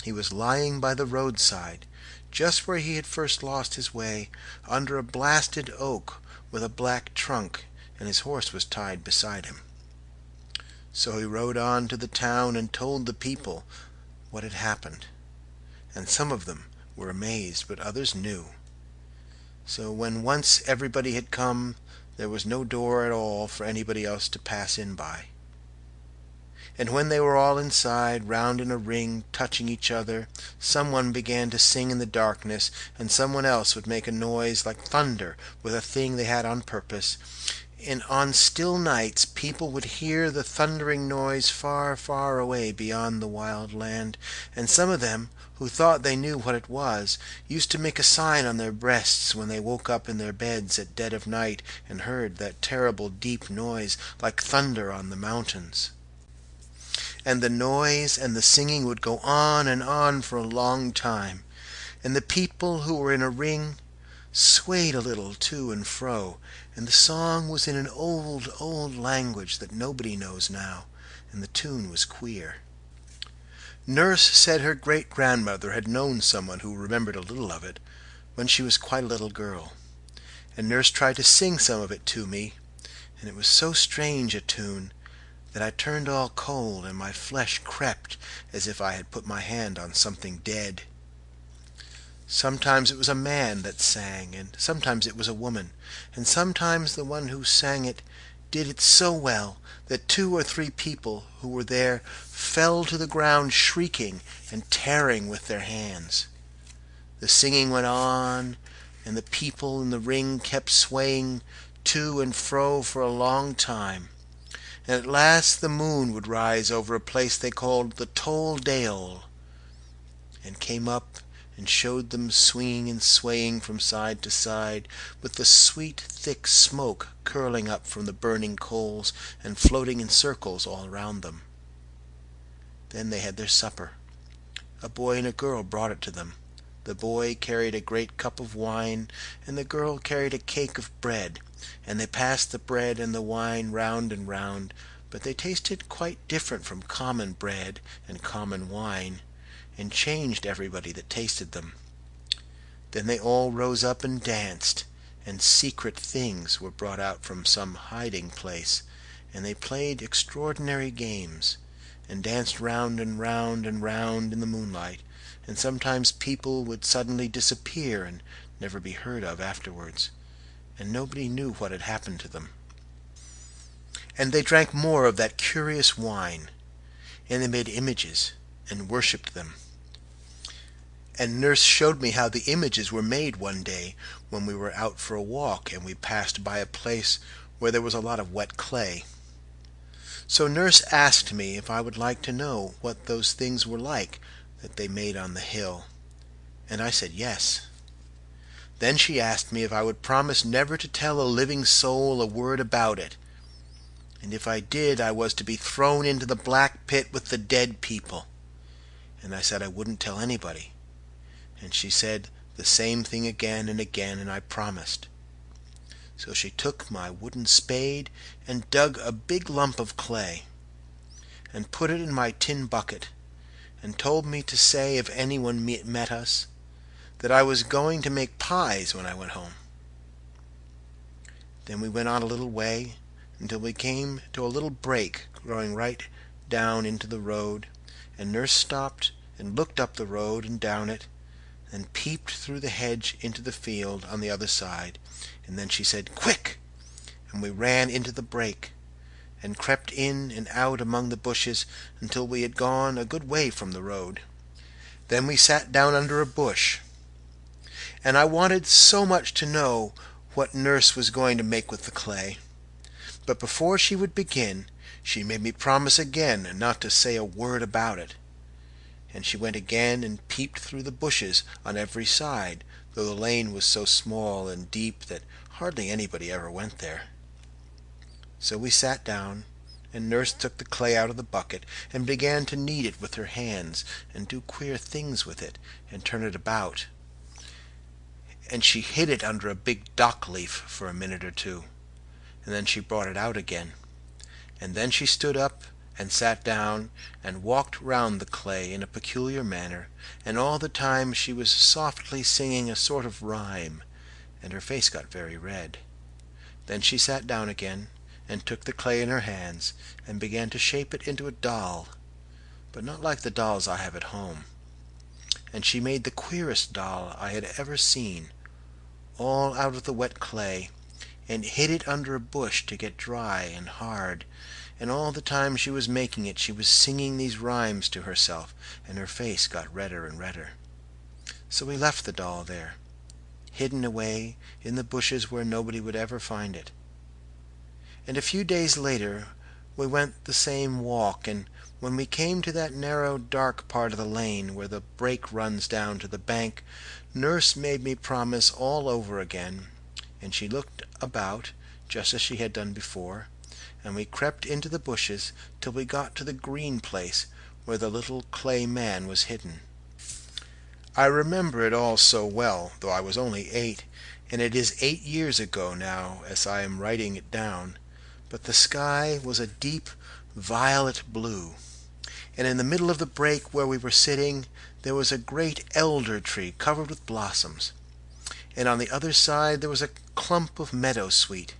he was lying by the roadside, just where he had first lost his way, under a blasted oak with a black trunk, and his horse was tied beside him. So he rode on to the town and told the people what had happened, and some of them were amazed, but others knew. So when once everybody had come, there was no door at all for anybody else to pass in by. And when they were all inside, round in a ring, touching each other, someone began to sing in the darkness, and someone else would make a noise like thunder with a thing they had on purpose. And on still nights people would hear the thundering noise far, far away beyond the wild land, and some of them, who thought they knew what it was, used to make a sign on their breasts when they woke up in their beds at dead of night and heard that terrible deep noise like thunder on the mountains. And the noise and the singing would go on and on for a long time, and the people who were in a ring swayed a little to and fro, and the song was in an old, old language that nobody knows now, and the tune was queer. Nurse said her great-grandmother had known someone who remembered a little of it when she was quite a little girl, and Nurse tried to sing some of it to me, and it was so strange a tune that I turned all cold, and my flesh crept as if I had put my hand on something dead. Sometimes it was a man that sang, and sometimes it was a woman, and sometimes the one who sang it did it so well that 2 or 3 people who were there fell to the ground shrieking and tearing with their hands. The singing went on, and the people in the ring kept swaying to and fro for a long time, and at last the moon would rise over a place they called the Toll Dale, and came up and showed them swinging and swaying from side to side, with the sweet thick smoke curling up from the burning coals and floating in circles all round them. Then they had their supper. A boy and a girl brought it to them. The boy carried a great cup of wine, and the girl carried a cake of bread, and they passed the bread and the wine round and round, but they tasted quite different from common bread and common wine, and changed everybody that tasted them. Then they all rose up and danced, and secret things were brought out from some hiding place, and they played extraordinary games, and danced round and round and round in the moonlight, and sometimes people would suddenly disappear and never be heard of afterwards, and nobody knew what had happened to them. And they drank more of that curious wine, and they made images and worshipped them. And Nurse showed me how the images were made one day when we were out for a walk, and we passed by a place where there was a lot of wet clay. So Nurse asked me if I would like to know what those things were like that they made on the hill, and I said yes. Then she asked me if I would promise never to tell a living soul a word about it, and if I did I was to be thrown into the black pit with the dead people. And I said I wouldn't tell anybody. And she said the same thing again and again, and I promised. So she took my wooden spade and dug a big lump of clay, and put it in my tin bucket, and told me to say if anyone met us, that I was going to make pies when I went home. Then we went on a little way, until we came to a little break growing right down into the road, and Nurse stopped and looked up the road and down it, and peeped through the hedge into the field on the other side, and then she said, "Quick!" and we ran into the break, and crept in and out among the bushes until we had gone a good way from the road. Then we sat down under a bush, and I wanted so much to know what Nurse was going to make with the clay. But before she would begin, she made me promise again not to say a word about it. and she went again and peeped through the bushes on every side, though the lane was so small and deep that hardly anybody ever went there. So we sat down, and Nurse took the clay out of the bucket and began to knead it with her hands, and do queer things with it, and turn it about. And she hid it under a big dock leaf for a minute or two, and then she brought it out again. And then she stood up and sat down and walked round the clay in a peculiar manner, and all the time she was softly singing a sort of rhyme, and her face got very red. Then she sat down again, and took the clay in her hands, and began to shape it into a doll, but not like the dolls I have at home. And she made the queerest doll I had ever seen, all out of the wet clay, and hid it under a bush to get dry and hard, and all the time she was making it she was singing these rhymes to herself, and her face got redder and redder. So we left the doll there, hidden away in the bushes where nobody would ever find it. And a few days later we went the same walk, and when we came to that narrow dark part of the lane where the break runs down to the bank, Nurse made me promise all over again, and she looked about just as she had done before, and we crept into the bushes till we got to the green place where the little clay man was hidden. I remember it all so well, though I was only 8, and it is 8 years ago now as I am writing it down, but the sky was a deep violet blue, and in the middle of the break where we were sitting there was a great elder tree covered with blossoms, and on the other side there was a clump of meadowsweet.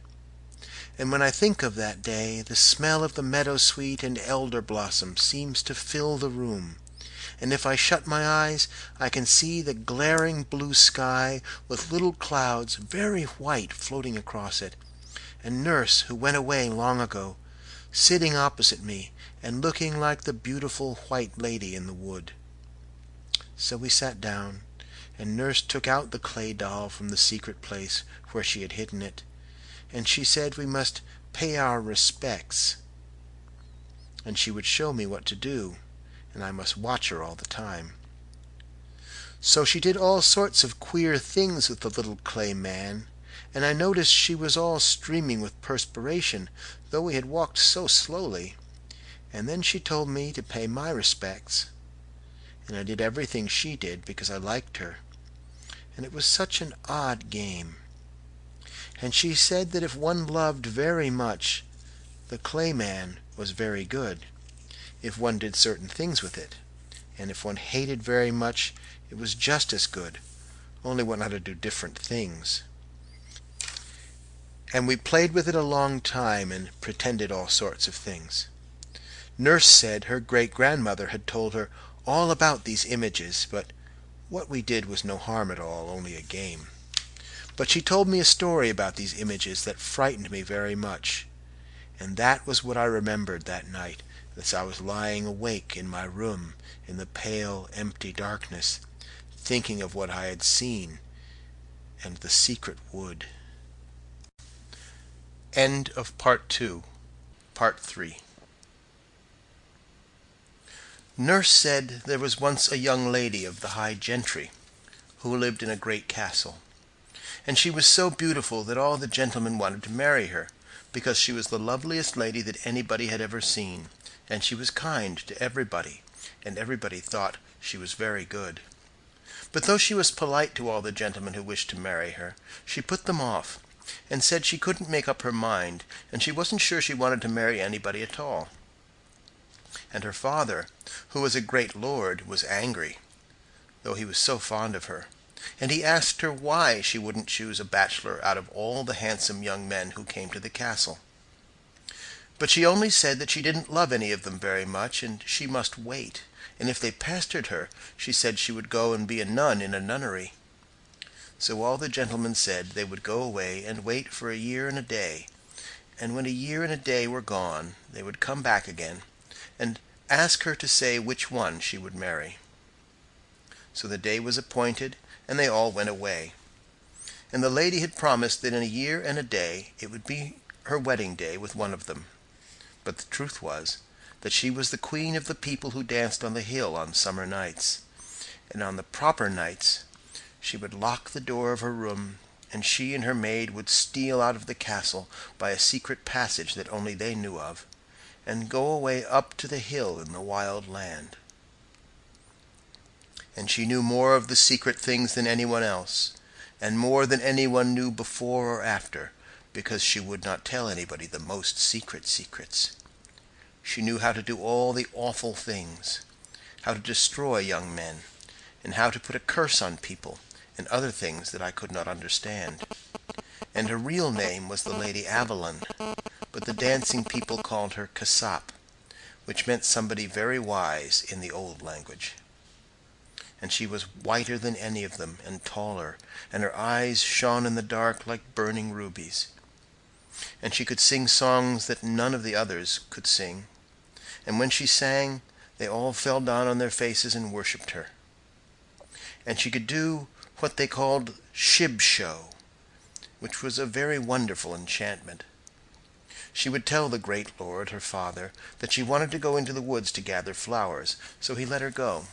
And when I think of that day, the smell of the meadowsweet and elder blossom seems to fill the room, and if I shut my eyes I can see the glaring blue sky with little clouds very white floating across it, and Nurse, who went away long ago, sitting opposite me and looking like the beautiful white lady in the wood. So we sat down, and Nurse took out the clay doll from the secret place where she had hidden it, and she said we must pay our respects, and she would show me what to do, and I must watch her all the time. So she did all sorts of queer things with the little clay man, and I noticed she was all streaming with perspiration, though we had walked so slowly, and then she told me to pay my respects, and I did everything she did because I liked her, and it was such an odd game. And she said that if one loved very much, the clay man was very good, if one did certain things with it, and if one hated very much, it was just as good, only one had to do different things. And we played with it a long time and pretended all sorts of things. Nurse said her great-grandmother had told her all about these images, but what we did was no harm at all, only a game. But she told me a story about these images that frightened me very much, and that was what I remembered that night as I was lying awake in my room in the pale, empty darkness, thinking of what I had seen and the secret wood. End of Part 2. Part 3. Nurse said there was once a young lady of the high gentry who lived in a great castle, and she was so beautiful that all the gentlemen wanted to marry her, because she was the loveliest lady that anybody had ever seen, and she was kind to everybody, and everybody thought she was very good. But though she was polite to all the gentlemen who wished to marry her, she put them off, and said she couldn't make up her mind, and she wasn't sure she wanted to marry anybody at all. And her father, who was a great lord, was angry, though he was so fond of her, and he asked her why she wouldn't choose a bachelor out of all the handsome young men who came to the castle. But she only said that she didn't love any of them very much, and she must wait, and if they pestered her, she said she would go and be a nun in a nunnery. So all the gentlemen said they would go away and wait for a year and a day, and when a year and a day were gone, they would come back again, and ask her to say which one she would marry. So the day was appointed, and they all went away. And the lady had promised that in a year and a day it would be her wedding day with one of them. But the truth was that she was the queen of the people who danced on the hill on summer nights, and on the proper nights she would lock the door of her room, and she and her maid would steal out of the castle by a secret passage that only they knew of, and go away up to the hill in the wild land. And she knew more of the secret things than anyone else, and more than anyone knew before or after, because she would not tell anybody the most secret secrets. She knew how to do all the awful things, how to destroy young men, and how to put a curse on people, and other things that I could not understand. And her real name was the Lady Avalon, but the dancing people called her Cassap, which meant somebody very wise in the old language. And she was whiter than any of them, and taller, and her eyes shone in the dark like burning rubies. And she could sing songs that none of the others could sing, and when she sang, they all fell down on their faces and worshipped her. And she could do what they called shib show, which was a very wonderful enchantment. She would tell the great lord, her father, that she wanted to go into the woods to gather flowers, so he let her go.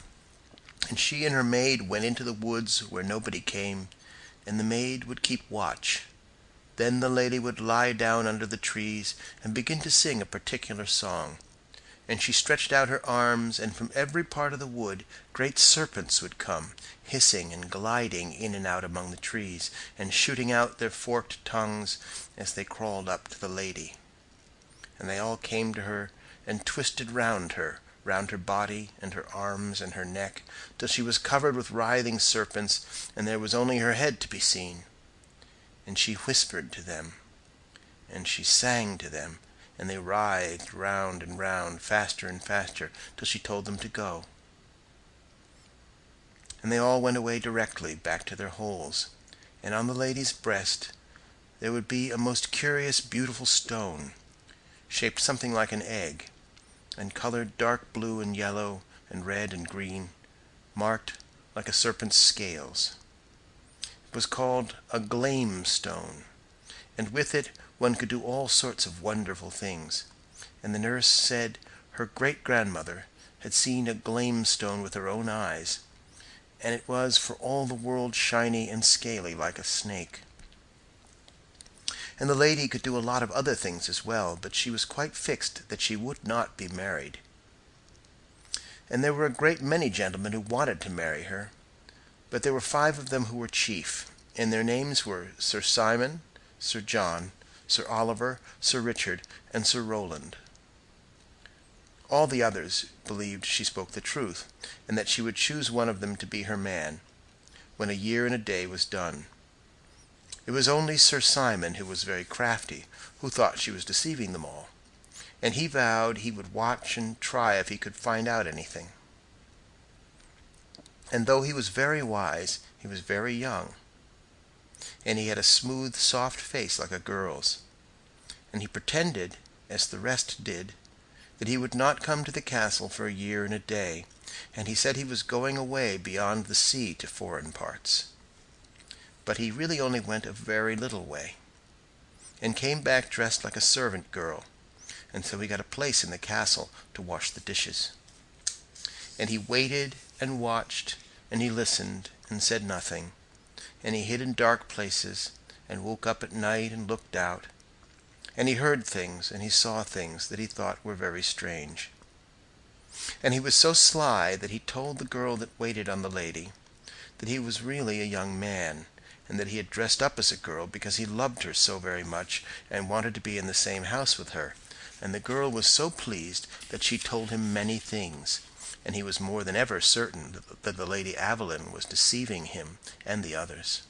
And she and her maid went into the woods where nobody came, and the maid would keep watch. Then the lady would lie down under the trees and begin to sing a particular song. And she stretched out her arms, and from every part of the wood great serpents would come, hissing and gliding in and out among the trees, and shooting out their forked tongues as they crawled up to the lady. And they all came to her and twisted round her body and her arms and her neck, till she was covered with writhing serpents, and there was only her head to be seen. And she whispered to them, and she sang to them, and they writhed round and round, faster and faster, till she told them to go. And they all went away directly back to their holes, and on the lady's breast there would be a most curious, beautiful stone, shaped something like an egg, and colored dark blue and yellow and red and green, marked like a serpent's scales. It was called a glame stone, and with it one could do all sorts of wonderful things, and the nurse said her great-grandmother had seen a glame stone with her own eyes, and it was for all the world shiny and scaly like a snake. And the lady could do a lot of other things as well, but she was quite fixed that she would not be married. And there were a great many gentlemen who wanted to marry her, but there were 5 of them who were chief, and their names were Sir Simon, Sir John, Sir Oliver, Sir Richard, and Sir Rowland. All the others believed she spoke the truth, and that she would choose one of them to be her man, when a year and a day was done. It was only Sir Simon, who was very crafty, who thought she was deceiving them all, and he vowed he would watch and try if he could find out anything. And though he was very wise, he was very young, and he had a smooth, soft face like a girl's, and he pretended, as the rest did, that he would not come to the castle for a year and a day, and he said he was going away beyond the sea to foreign parts. But he really only went a very little way, and came back dressed like a servant girl, and so he got a place in the castle to wash the dishes. And he waited and watched, and he listened and said nothing, and he hid in dark places, and woke up at night and looked out, and he heard things and he saw things that he thought were very strange. And he was so sly that he told the girl that waited on the lady that he was really a young man, and that he had dressed up as a girl because he loved her so very much and wanted to be in the same house with her. And the girl was so pleased that she told him many things, and he was more than ever certain that the Lady Avalon was deceiving him and the others.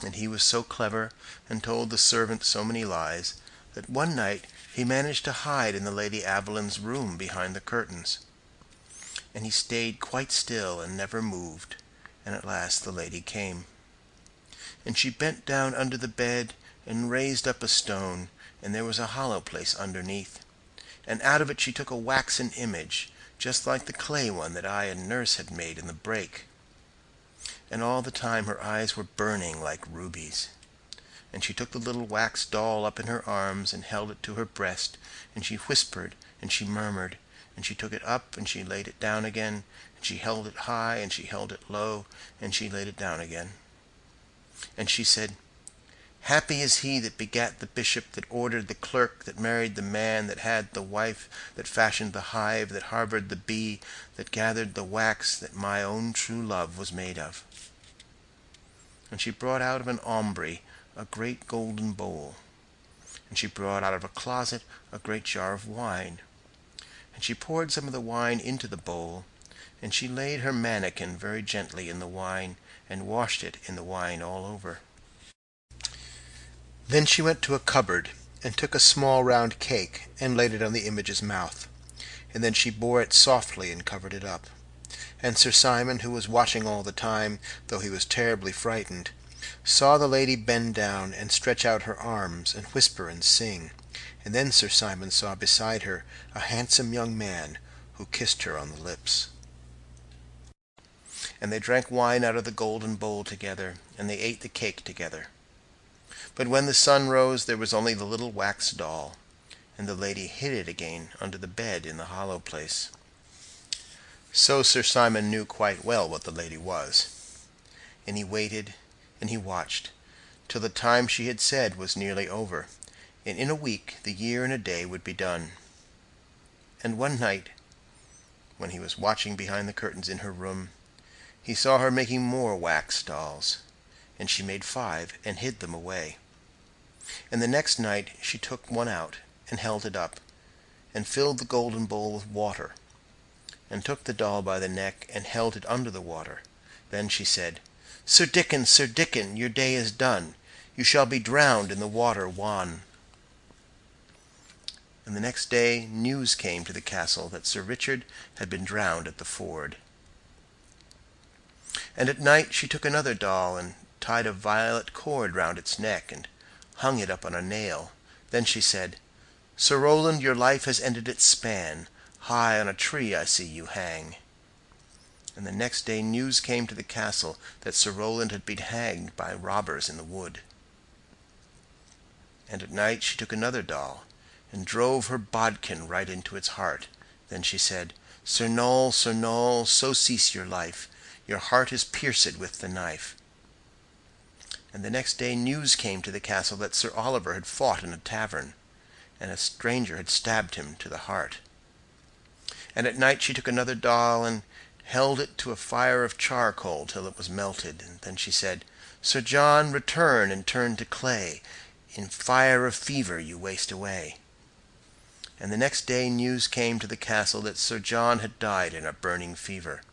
And he was so clever and told the servant so many lies that one night he managed to hide in the Lady Avalon's room behind the curtains. And he stayed quite still and never moved, and at last the lady came. And she bent down under the bed and raised up a stone, and there was a hollow place underneath. And out of it she took a waxen image, just like the clay one that I and nurse had made in the break. And all the time her eyes were burning like rubies. and she took the little wax doll up in her arms and held it to her breast, and she whispered and she murmured, and she took it up and she laid it down again, and she held it high and she held it low, and she laid it down again. And she said, "Happy is he that begat the bishop, that ordered the clerk, that married the man, that had the wife, that fashioned the hive, that harbored the bee, that gathered the wax that my own true love was made of." And she brought out of an aumbry a great golden bowl, and she brought out of a closet a great jar of wine, and she poured some of the wine into the bowl, and she laid her manikin very gently in the wine, and washed it in the wine all over. Then she went to a cupboard, and took a small round cake, and laid it on the image's mouth, and then she bore it softly and covered it up. And Sir Simon, who was watching all the time, though he was terribly frightened, saw the lady bend down and stretch out her arms, and whisper and sing, and then Sir Simon saw beside her a handsome young man, who kissed her on the lips. And they drank wine out of the golden bowl together, and they ate the cake together. But when the sun rose, there was only the little wax doll, and the lady hid it again under the bed in the hollow place. So Sir Simon knew quite well what the lady was, and he waited and he watched, till the time she had said was nearly over, and in a week the year and a day would be done. And one night, when he was watching behind the curtains in her room, he saw her making more wax dolls, and she made 5 and hid them away. And the next night she took one out and held it up, and filled the golden bowl with water, and took the doll by the neck and held it under the water. Then she said, "Sir Dickon, Sir Dickon, your day is done. You shall be drowned in the water wan." And the next day news came to the castle that Sir Richard had been drowned at the ford. And at night she took another doll and tied a violet cord round its neck and hung it up on a nail. Then she said, "Sir Rowland, your life has ended its span. High on a tree I see you hang." And the next day news came to the castle that Sir Rowland had been hanged by robbers in the wood. And at night she took another doll, and drove her bodkin right into its heart. Then she said, Sir Noll, so cease your life. Your heart is pierced with the knife." And the next day news came to the castle that Sir Oliver had fought in a tavern, and a stranger had stabbed him to the heart. And at night she took another doll and held it to a fire of charcoal till it was melted, and then she said, "Sir John, return and turn to clay. In fire of fever you waste away." And the next day news came to the castle that Sir John had died in a burning fever.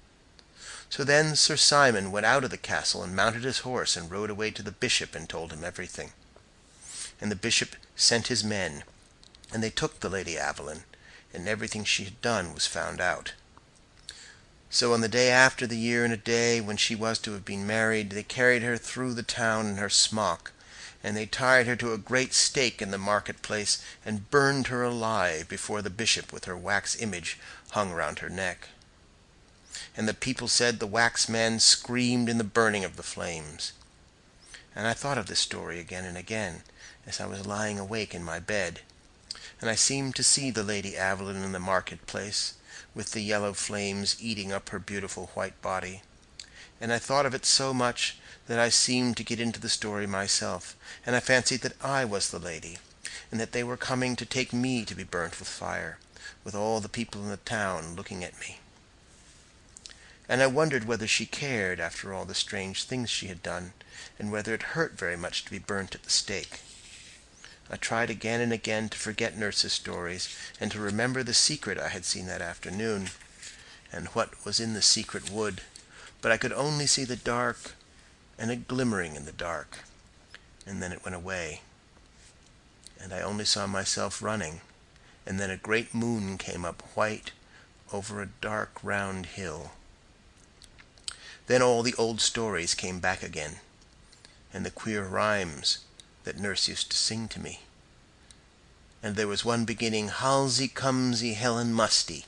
So then Sir Simon went out of the castle and mounted his horse and rode away to the bishop and told him everything. And the bishop sent his men, and they took the Lady Aveline, and everything she had done was found out. So on the day after the year and a day, when she was to have been married, they carried her through the town in her smock, and they tied her to a great stake in the market-place, and burned her alive before the bishop with her wax image hung round her neck. And the people said the wax man screamed in the burning of the flames. And I thought of this story again and again, as I was lying awake in my bed, and I seemed to see the Lady Aveline in the market-place, with the yellow flames eating up her beautiful white body. And I thought of it so much that I seemed to get into the story myself, and I fancied that I was the lady, and that they were coming to take me to be burnt with fire, with all the people in the town looking at me. And I wondered whether she cared, after all the strange things she had done, and whether it hurt very much to be burnt at the stake. I tried again and again to forget nurse's stories, and to remember the secret I had seen that afternoon, and what was in the secret wood, but I could only see the dark, and a glimmering in the dark, and then it went away, and I only saw myself running, and then a great moon came up white over a dark round hill. Then all the old stories came back again, and the queer rhymes that nurse used to sing to me. And there was one beginning, "Halsey, Cumsey, Helen Musty,"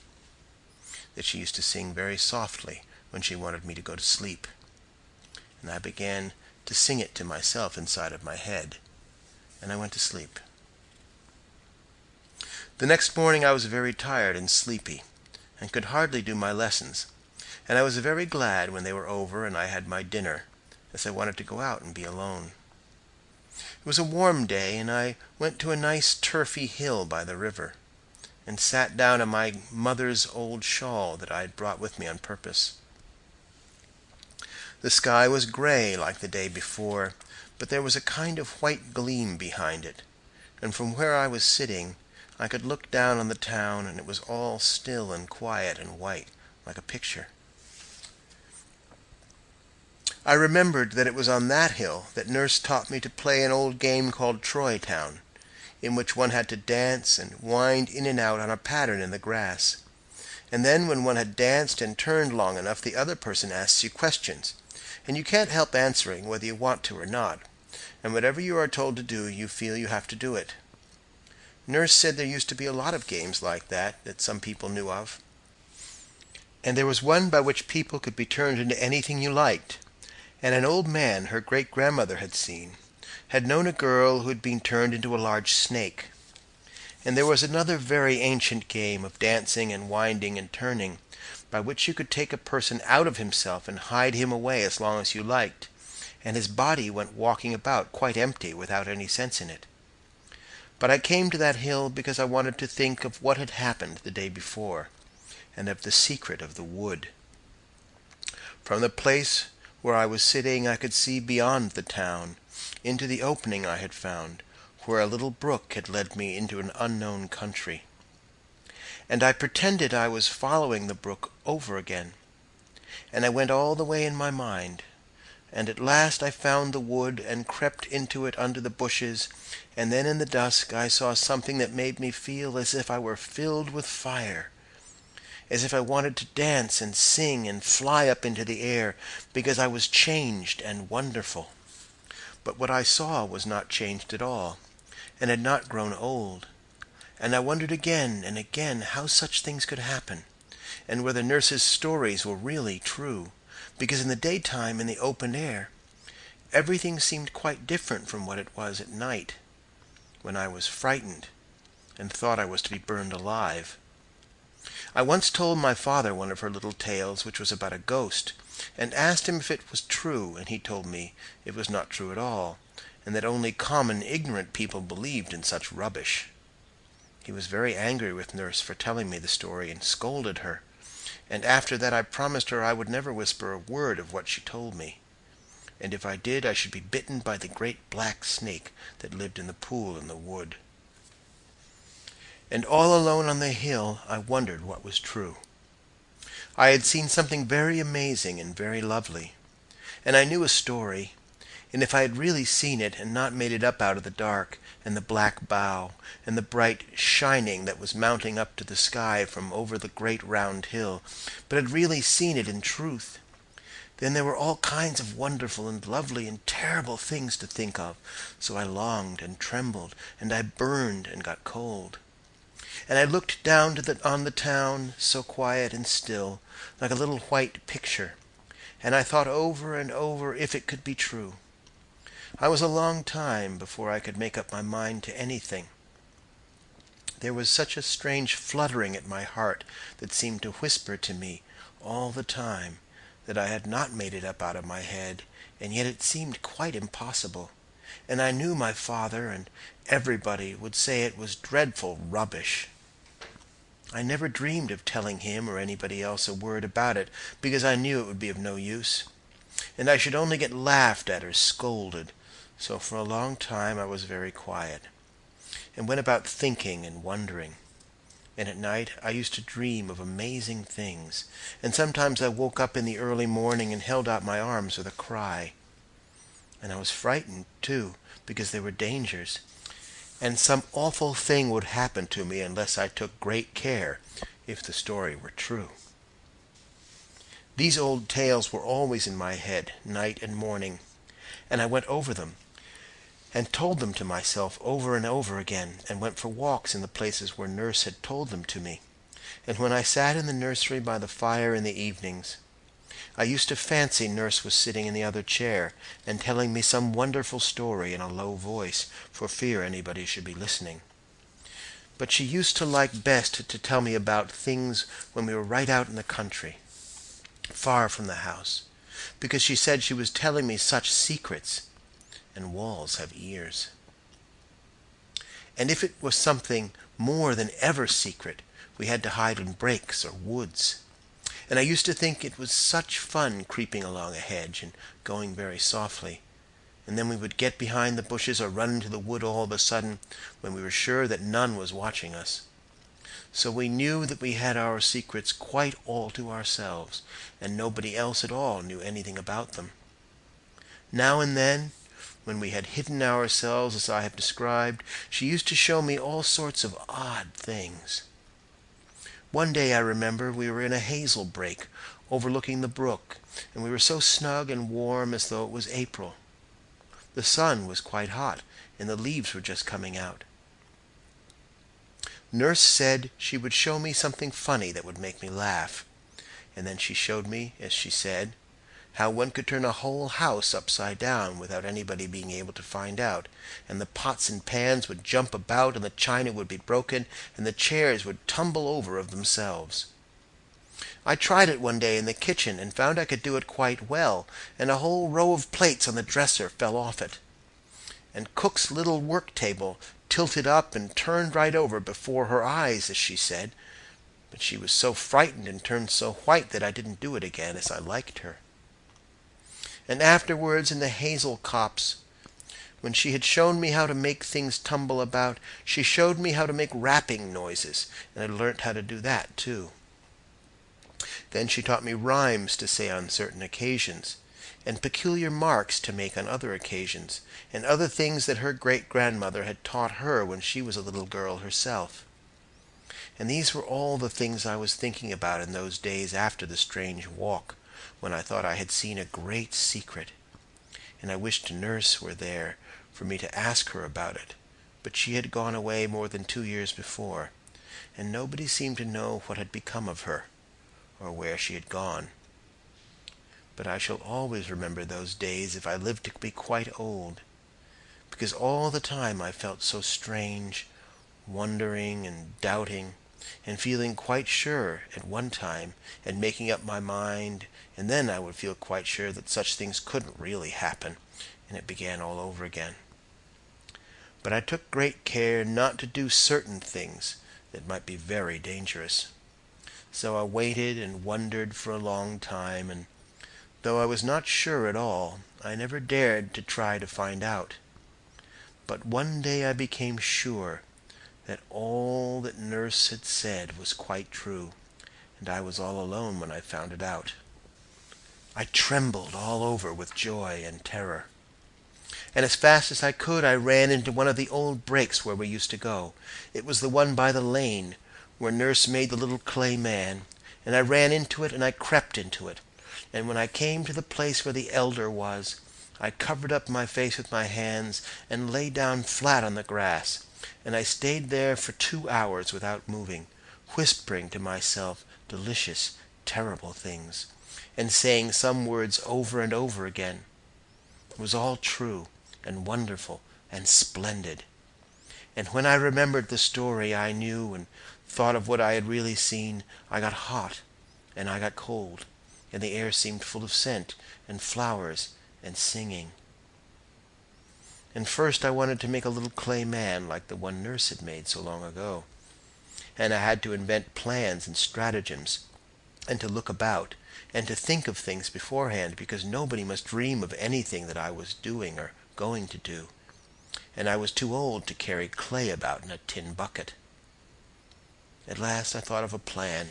that she used to sing very softly when she wanted me to go to sleep. And I began to sing it to myself inside of my head. and I went to sleep. The next morning I was very tired and sleepy, and could hardly do my lessons, and I was very glad when they were over and I had my dinner, as I wanted to go out and be alone. It was a warm day, and I went to a nice turfy hill by the river, and sat down on my mother's old shawl that I had brought with me on purpose. The sky was gray like the day before, but there was a kind of white gleam behind it, and from where I was sitting I could look down on the town, and it was all still and quiet and white, like a picture. I remembered that it was on that hill that Nurse taught me to play an old game called Troy Town, in which one had to dance and wind in and out on a pattern in the grass. And then when one had danced and turned long enough, the other person asks you questions, and you can't help answering whether you want to or not, and whatever you are told to do, you feel you have to do it. Nurse said there used to be a lot of games like that some people knew of. And there was one by which people could be turned into anything you liked, and an old man her great-grandmother had seen had known a girl who had been turned into a large snake. And there was another very ancient game of dancing and winding and turning, by which you could take a person out of himself and hide him away as long as you liked, and his body went walking about quite empty without any sense in it. But I came to that hill because I wanted to think of what had happened the day before, and of the secret of the wood. From the place where I was sitting I could see beyond the town, into the opening I had found, where a little brook had led me into an unknown country. And I pretended I was following the brook over again, and I went all the way in my mind, and at last I found the wood and crept into it under the bushes, and then in the dusk I saw something that made me feel as if I were filled with fire, as if I wanted to dance and sing and fly up into the air, because I was changed and wonderful. But what I saw was not changed at all, and had not grown old, and I wondered again and again how such things could happen, and whether Nurse's stories were really true, because in the daytime, in the open air, everything seemed quite different from what it was at night, when I was frightened and thought I was to be burned alive. I once told my father one of her little tales, which was about a ghost, and asked him if it was true, and he told me it was not true at all, and that only common ignorant people believed in such rubbish. He was very angry with Nurse for telling me the story, and scolded her, and after that I promised her I would never whisper a word of what she told me, and if I did I should be bitten by the great black snake that lived in the pool in the wood. And all alone on the hill I wondered what was true. I had seen something very amazing and very lovely, and I knew a story, and if I had really seen it and not made it up out of the dark, and the black bough, and the bright shining that was mounting up to the sky from over the great round hill, but had really seen it in truth, then there were all kinds of wonderful and lovely and terrible things to think of, so I longed and trembled, and I burned and got cold. And I looked down on the town, so quiet and still, like a little white picture, and I thought over and over if it could be true. I was a long time before I could make up my mind to anything. There was such a strange fluttering at my heart that seemed to whisper to me all the time that I had not made it up out of my head, and yet it seemed quite impossible, and I knew my father and everybody would say it was dreadful rubbish. I never dreamed of telling him or anybody else a word about it, because I knew it would be of no use, and I should only get laughed at or scolded, so for a long time I was very quiet, and went about thinking and wondering. And at night I used to dream of amazing things, and sometimes I woke up in the early morning and held out my arms with a cry. And I was frightened, too, because there were dangers, and some awful thing would happen to me unless I took great care, if the story were true. These old tales were always in my head, night and morning, and I went over them, and told them to myself over and over again, and went for walks in the places where Nurse had told them to me, and when I sat in the nursery by the fire in the evenings, I used to fancy Nurse was sitting in the other chair and telling me some wonderful story in a low voice, for fear anybody should be listening. But she used to like best to tell me about things when we were right out in the country, far from the house, because she said she was telling me such secrets, and walls have ears. And if it was something more than ever secret, we had to hide in brakes or woods. And I used to think it was such fun creeping along a hedge and going very softly. And then we would get behind the bushes or run into the wood all of a sudden when we were sure that none was watching us. So we knew that we had our secrets quite all to ourselves, and nobody else at all knew anything about them. Now and then, when we had hidden ourselves as I have described, she used to show me all sorts of odd things. One day I remember we were in a hazel brake overlooking the brook, and we were so snug and warm as though it was April. The sun was quite hot, and the leaves were just coming out. Nurse said she would show me something funny that would make me laugh, and then she showed me, as she said, how one could turn a whole house upside down without anybody being able to find out, and the pots and pans would jump about, and the china would be broken, and the chairs would tumble over of themselves. I tried it one day in the kitchen and found I could do it quite well, and a whole row of plates on the dresser fell off it. And Cook's little work table tilted up and turned right over before her eyes, as she said, but she was so frightened and turned so white that I didn't do it again, as I liked her. And afterwards in the hazel copse, when she had shown me how to make things tumble about, she showed me how to make rapping noises, and I learnt how to do that too. Then she taught me rhymes to say on certain occasions, and peculiar marks to make on other occasions, and other things that her great-grandmother had taught her when she was a little girl herself. And these were all the things I was thinking about in those days after the strange walk, when I thought I had seen a great secret, and I wished Nurse were there for me to ask her about it, but she had gone away more than 2 years before, and nobody seemed to know what had become of her, or where she had gone. But I shall always remember those days if I live to be quite old, because all the time I felt so strange, wondering and doubting, and feeling quite sure at one time, and making up my mind, and then I would feel quite sure that such things couldn't really happen, and it began all over again. But I took great care not to do certain things that might be very dangerous. So I waited and wondered for a long time, and though I was not sure at all, I never dared to try to find out. But one day I became sure that all that Nurse had said was quite true, and I was all alone when I found it out. I trembled all over with joy and terror. And as fast as I could, I ran into one of the old brakes where we used to go. It was the one by the lane, where Nurse made the little clay man, and I ran into it and I crept into it. And when I came to the place where the elder was, I covered up my face with my hands and lay down flat on the grass, and I stayed there for 2 hours without moving, whispering to myself delicious, terrible things, and saying some words over and over again. It was all true and wonderful and splendid. And when I remembered the story I knew and thought of what I had really seen, I got hot and I got cold, and the air seemed full of scent and flowers and singing. And first I wanted to make a little clay man like the one Nurse had made so long ago, and I had to invent plans and stratagems, and to look about, and to think of things beforehand, because nobody must dream of anything that I was doing or going to do, and I was too old to carry clay about in a tin bucket. At last I thought of a plan,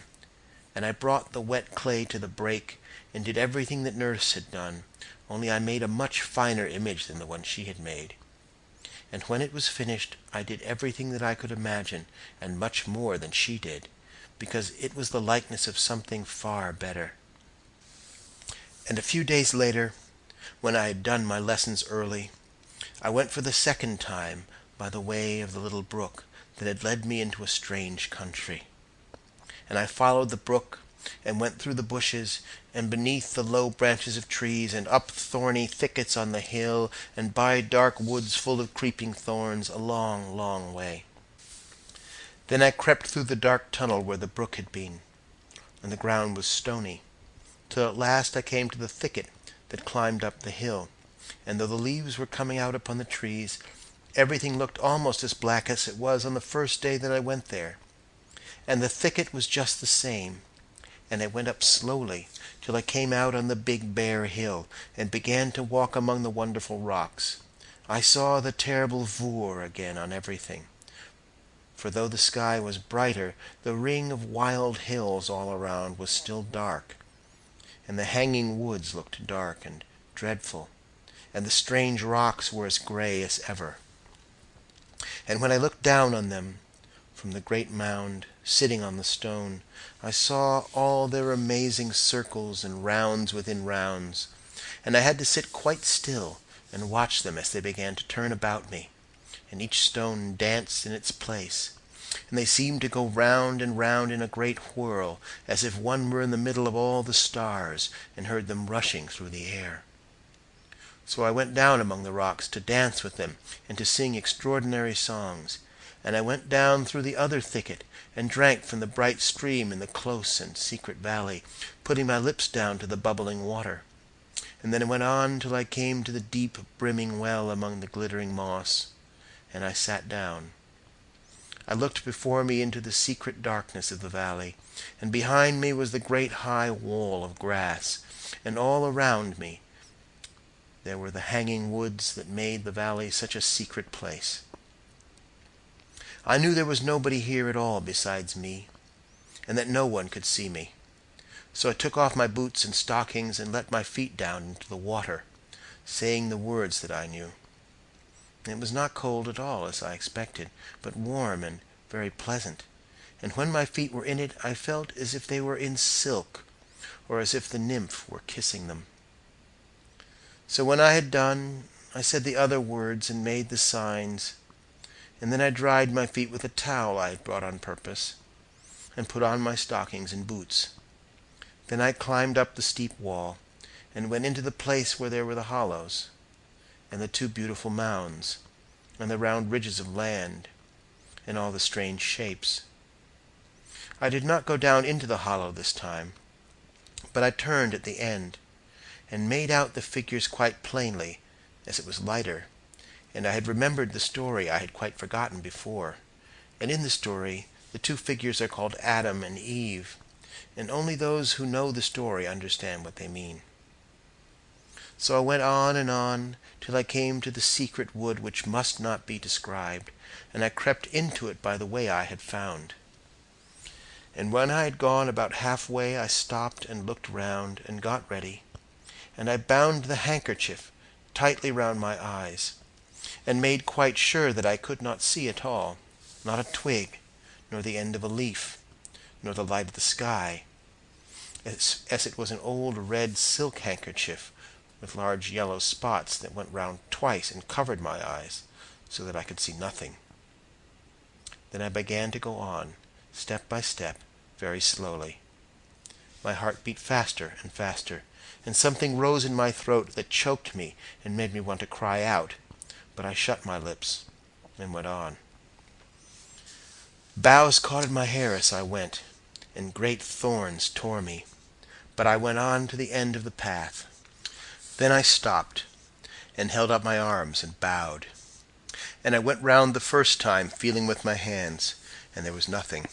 and I brought the wet clay to the brake, and did everything that Nurse had done, only I made a much finer image than the one she had made. And when it was finished, I did everything that I could imagine, and much more than she did, because it was the likeness of something far better. And a few days later, when I had done my lessons early, I went for the second time by the way of the little brook that had led me into a strange country. And I followed the brook and went through the bushes, and beneath the low branches of trees, and up thorny thickets on the hill, and by dark woods full of creeping thorns, a long, long way. Then I crept through the dark tunnel where the brook had been, and the ground was stony, till at last I came to the thicket that climbed up the hill, and though the leaves were coming out upon the trees, everything looked almost as black as it was on the first day that I went there. And the thicket was just the same, and I went up slowly till I came out on the big bare hill, and began to walk among the wonderful rocks. I saw the terrible Voor again on everything, for though the sky was brighter, the ring of wild hills all around was still dark, and the hanging woods looked dark and dreadful, and the strange rocks were as gray as ever. And when I looked down on them from the great mound, sitting on the stone, I saw all their amazing circles and rounds within rounds, and I had to sit quite still and watch them as they began to turn about me, and each stone danced in its place, and they seemed to go round and round in a great whirl, as if one were in the middle of all the stars and heard them rushing through the air. So I went down among the rocks to dance with them and to sing extraordinary songs, and I went down through the other thicket and drank from the bright stream in the close and secret valley, putting my lips down to the bubbling water. And then I went on till I came to the deep brimming well among the glittering moss, and I sat down. I looked before me into the secret darkness of the valley, and behind me was the great high wall of grass, and all around me there were the hanging woods that made the valley such a secret place. I knew there was nobody here at all besides me, and that no one could see me. So I took off my boots and stockings and let my feet down into the water, saying the words that I knew. It was not cold at all, as I expected, but warm and very pleasant, and when my feet were in it I felt as if they were in silk, or as if the nymph were kissing them. So when I had done, I said the other words and made the signs, and then I dried my feet with a towel I had brought on purpose, and put on my stockings and boots. Then I climbed up the steep wall, and went into the place where there were the hollows, and the two beautiful mounds, and the round ridges of land, and all the strange shapes. I did not go down into the hollow this time, but I turned at the end, and made out the figures quite plainly, as it was lighter, and I had remembered the story I had quite forgotten before, and in the story the two figures are called Adam and Eve, and only those who know the story understand what they mean. So I went on, till I came to the secret wood which must not be described, and I crept into it by the way I had found. And when I had gone about halfway I stopped and looked round, and got ready, and I bound the handkerchief tightly round my eyes, and made quite sure that I could not see at all, not a twig, nor the end of a leaf, nor the light of the sky, as it was an old red silk handkerchief with large yellow spots that went round twice and covered my eyes, so that I could see nothing. Then I began to go on, step by step, very slowly. My heart beat faster and faster, and something rose in my throat that choked me and made me want to cry out, but I shut my lips and went on. Boughs caught in my hair as I went, and great thorns tore me, but I went on to the end of the path. Then I stopped, and held up my arms and bowed, and I went round the first time, feeling with my hands, and there was nothing.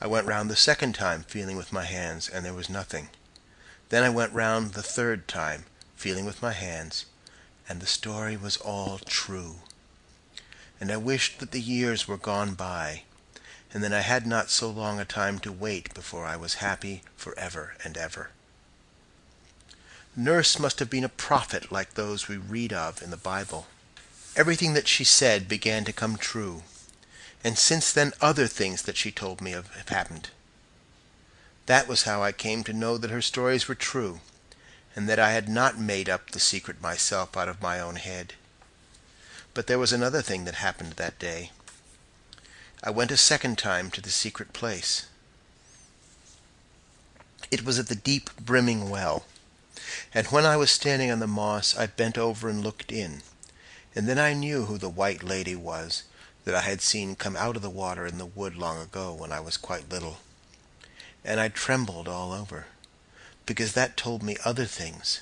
I went round the second time, feeling with my hands, and there was nothing. Then I went round the third time, feeling with my hands, and the story was all true. And I wished that the years were gone by, and that I had not so long a time to wait before I was happy for ever and ever. Nurse must have been a prophet like those we read of in the Bible. Everything that she said began to come true, and since then other things that she told me of have happened. That was how I came to know that her stories were true, and that I had not made up the secret myself out of my own head. But there was another thing that happened that day. I went a second time to the secret place. It was at the deep, brimming well, and when I was standing on the moss I bent over and looked in, and then I knew who the white lady was that I had seen come out of the water in the wood long ago when I was quite little. And I trembled all over, because that told me other things.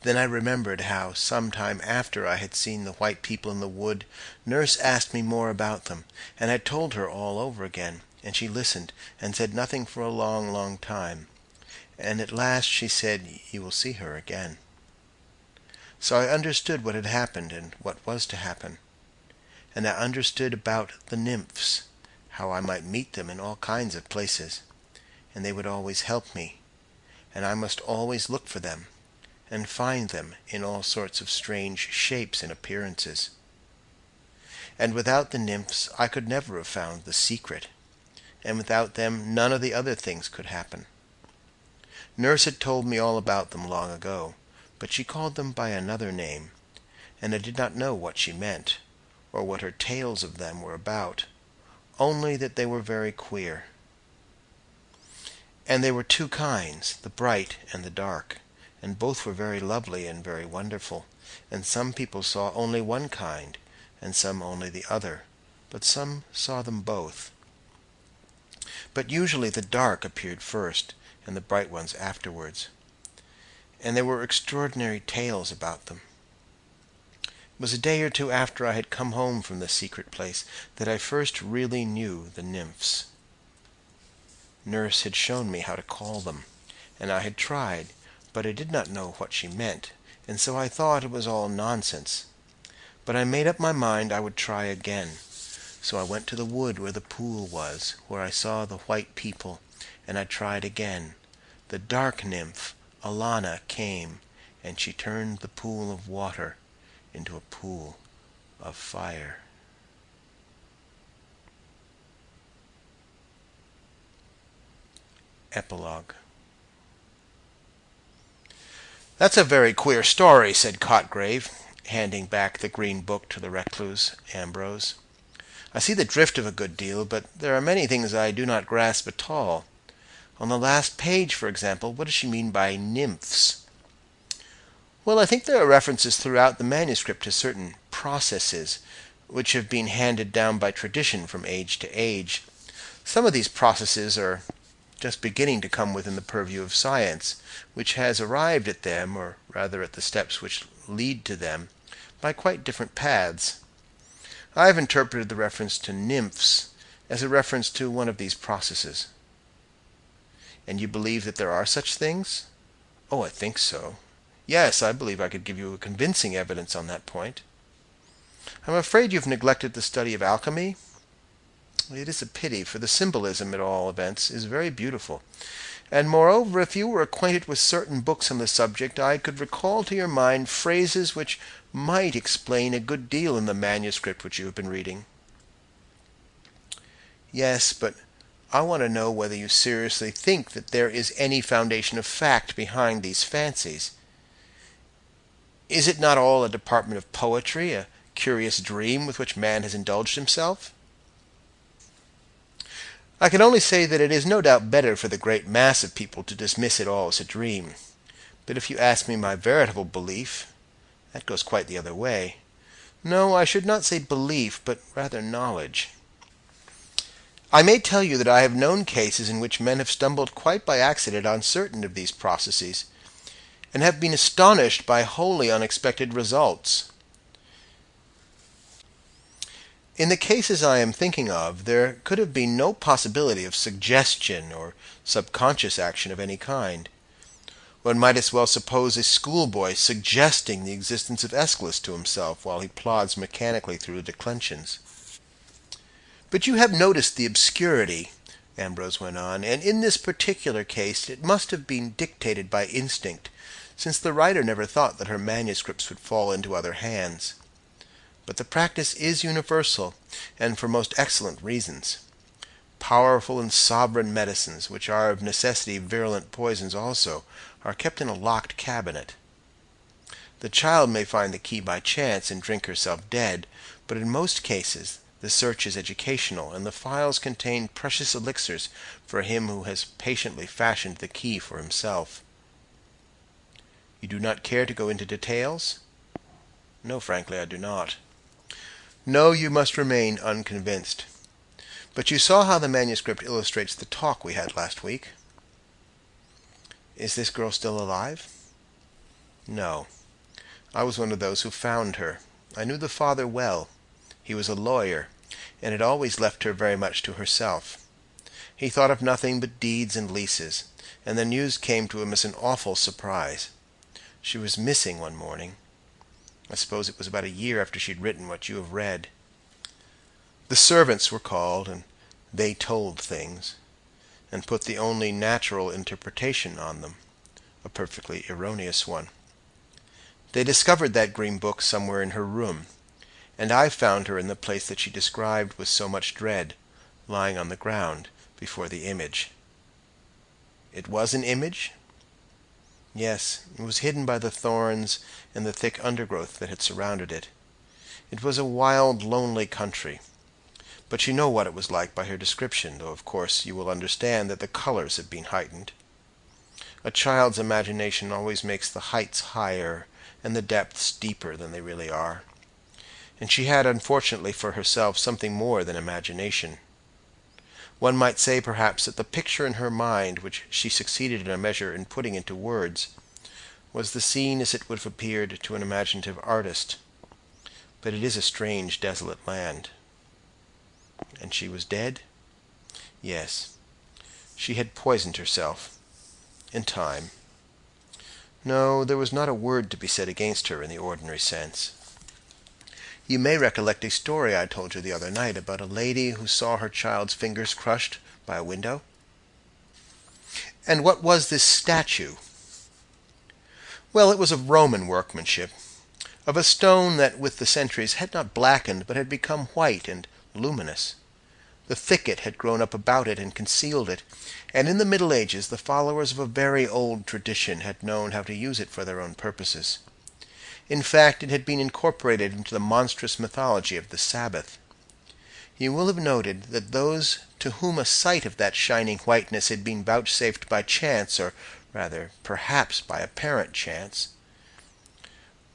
Then I remembered how, some time after I had seen the white people in the wood, Nurse asked me more about them, and I told her all over again, and she listened, and said nothing for a long, long time. And at last she said, "You will see her again." So I understood what had happened and what was to happen. And I understood about the nymphs, how I might meet them in all kinds of places, and they would always help me, and I must always look for them, and find them in all sorts of strange shapes and appearances. And without the nymphs I could never have found the secret, and without them none of the other things could happen. Nurse had told me all about them long ago, but she called them by another name, and I did not know what she meant, or what her tales of them were about, only that they were very queer. And there were two kinds, the bright and the dark, and both were very lovely and very wonderful, and some people saw only one kind, and some only the other, but some saw them both. But usually the dark appeared first, and the bright ones afterwards. And there were extraordinary tales about them. It was a day or two after I had come home from the secret place that I first really knew the nymphs. Nurse had shown me how to call them, and I had tried, but I did not know what she meant, and so I thought it was all nonsense. But I made up my mind I would try again. So I went to the wood where the pool was, where I saw the white people, and I tried again. The dark nymph, Alana, came, and she turned the pool of water into a pool of fire. Epilogue. "That's a very queer story," said Cotgrave, handing back the green book to the recluse, Ambrose. "I see the drift of a good deal, but there are many things I do not grasp at all. On the last page, for example, what does she mean by nymphs?" "Well, I think there are references throughout the manuscript to certain processes which have been handed down by tradition from age to age. Some of these processes are just beginning to come within the purview of science, which has arrived at them, or rather at the steps which lead to them, by quite different paths. I have interpreted the reference to nymphs as a reference to one of these processes." "And you believe that there are such things?" "Oh, I think so. Yes, I believe I could give you convincing evidence on that point." "I'm afraid you've neglected the study of alchemy." "It is a pity, for the symbolism, at all events, is very beautiful. And moreover, if you were acquainted with certain books on the subject, I could recall to your mind phrases which might explain a good deal in the manuscript which you have been reading." "Yes, but I want to know whether you seriously think that there is any foundation of fact behind these fancies. Is it not all a department of poetry, a curious dream with which man has indulged himself?" "I can only say that it is no doubt better for the great mass of people to dismiss it all as a dream. But if you ask me my veritable belief, that goes quite the other way. No, I should not say belief, but rather knowledge. I may tell you that I have known cases in which men have stumbled quite by accident on certain of these processes, and have been astonished by wholly unexpected results. In the cases I am thinking of, there could have been no possibility of suggestion or subconscious action of any kind. One might as well suppose a schoolboy suggesting the existence of Aeschylus to himself while he plods mechanically through the declensions. But you have noticed the obscurity," Ambrose went on, "and in this particular case it must have been dictated by instinct, since the writer never thought that her manuscripts would fall into other hands. But the practice is universal, and for most excellent reasons. Powerful and sovereign medicines, which are of necessity virulent poisons also, are kept in a locked cabinet. The child may find the key by chance and drink herself dead, but in most cases The search is educational, and the files contain precious elixirs for him who has patiently fashioned the key for himself. You do not care to go into details? No, frankly, I do not. No, you must remain unconvinced. But you saw how the manuscript illustrates the talk we had last week. Is this girl still alive? No. I was one of those who found her. I knew the father well. He was a lawyer, and had always left her very much to herself. He thought of nothing but deeds and leases, and the news came to him as an awful surprise. She was missing one morning. I suppose it was about a year after she'd written what you have read. The servants were called, and they told things, and put the only natural interpretation on them, a perfectly erroneous one. They discovered that green book somewhere in her room, and I found her in the place that she described with so much dread, lying on the ground before the image. It was an image? Yes, it was hidden by the thorns and the thick undergrowth that had surrounded it. It was a wild, lonely country. But you know what it was like by her description, though of course you will understand that the colors have been heightened. A child's imagination always makes the heights higher and the depths deeper than they really are. And she had, unfortunately for herself, something more than imagination. One might say, perhaps, that the picture in her mind, which she succeeded in a measure in putting into words, was the scene as it would have appeared to an imaginative artist. But it is a strange, desolate land. And she was dead? Yes. She had poisoned herself. In time. No, there was not a word to be said against her in the ordinary sense. You may recollect a story I told you the other night about a lady who saw her child's fingers crushed by a window. And what was this statue? Well, it was of Roman workmanship, of a stone that with the centuries had not blackened but had become white and luminous. The thicket had grown up about it and concealed it, and in the Middle Ages the followers of a very old tradition had known how to use it for their own purposes. In fact, it had been incorporated into the monstrous mythology of the Sabbath. You will have noted that those to whom a sight of that shining whiteness had been vouchsafed by chance, or rather, perhaps by apparent chance,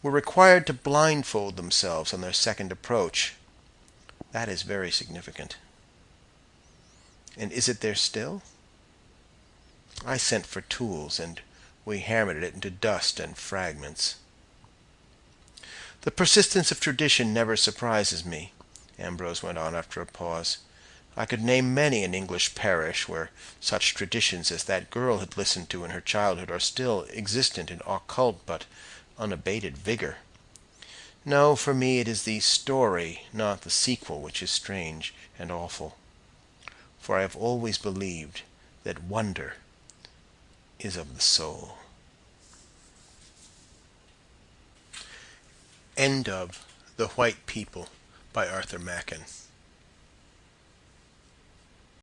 were required to blindfold themselves on their second approach. That is very significant. And is it there still? I sent for tools, and we hammered it into dust and fragments. The persistence of tradition never surprises me, Ambrose went on after a pause. I could name many an English parish where such traditions as that girl had listened to in her childhood are still existent in occult but unabated vigor. No, for me it is the story, not the sequel, which is strange and awful. For I have always believed that wonder is of the soul. End of The White People by Arthur Machen.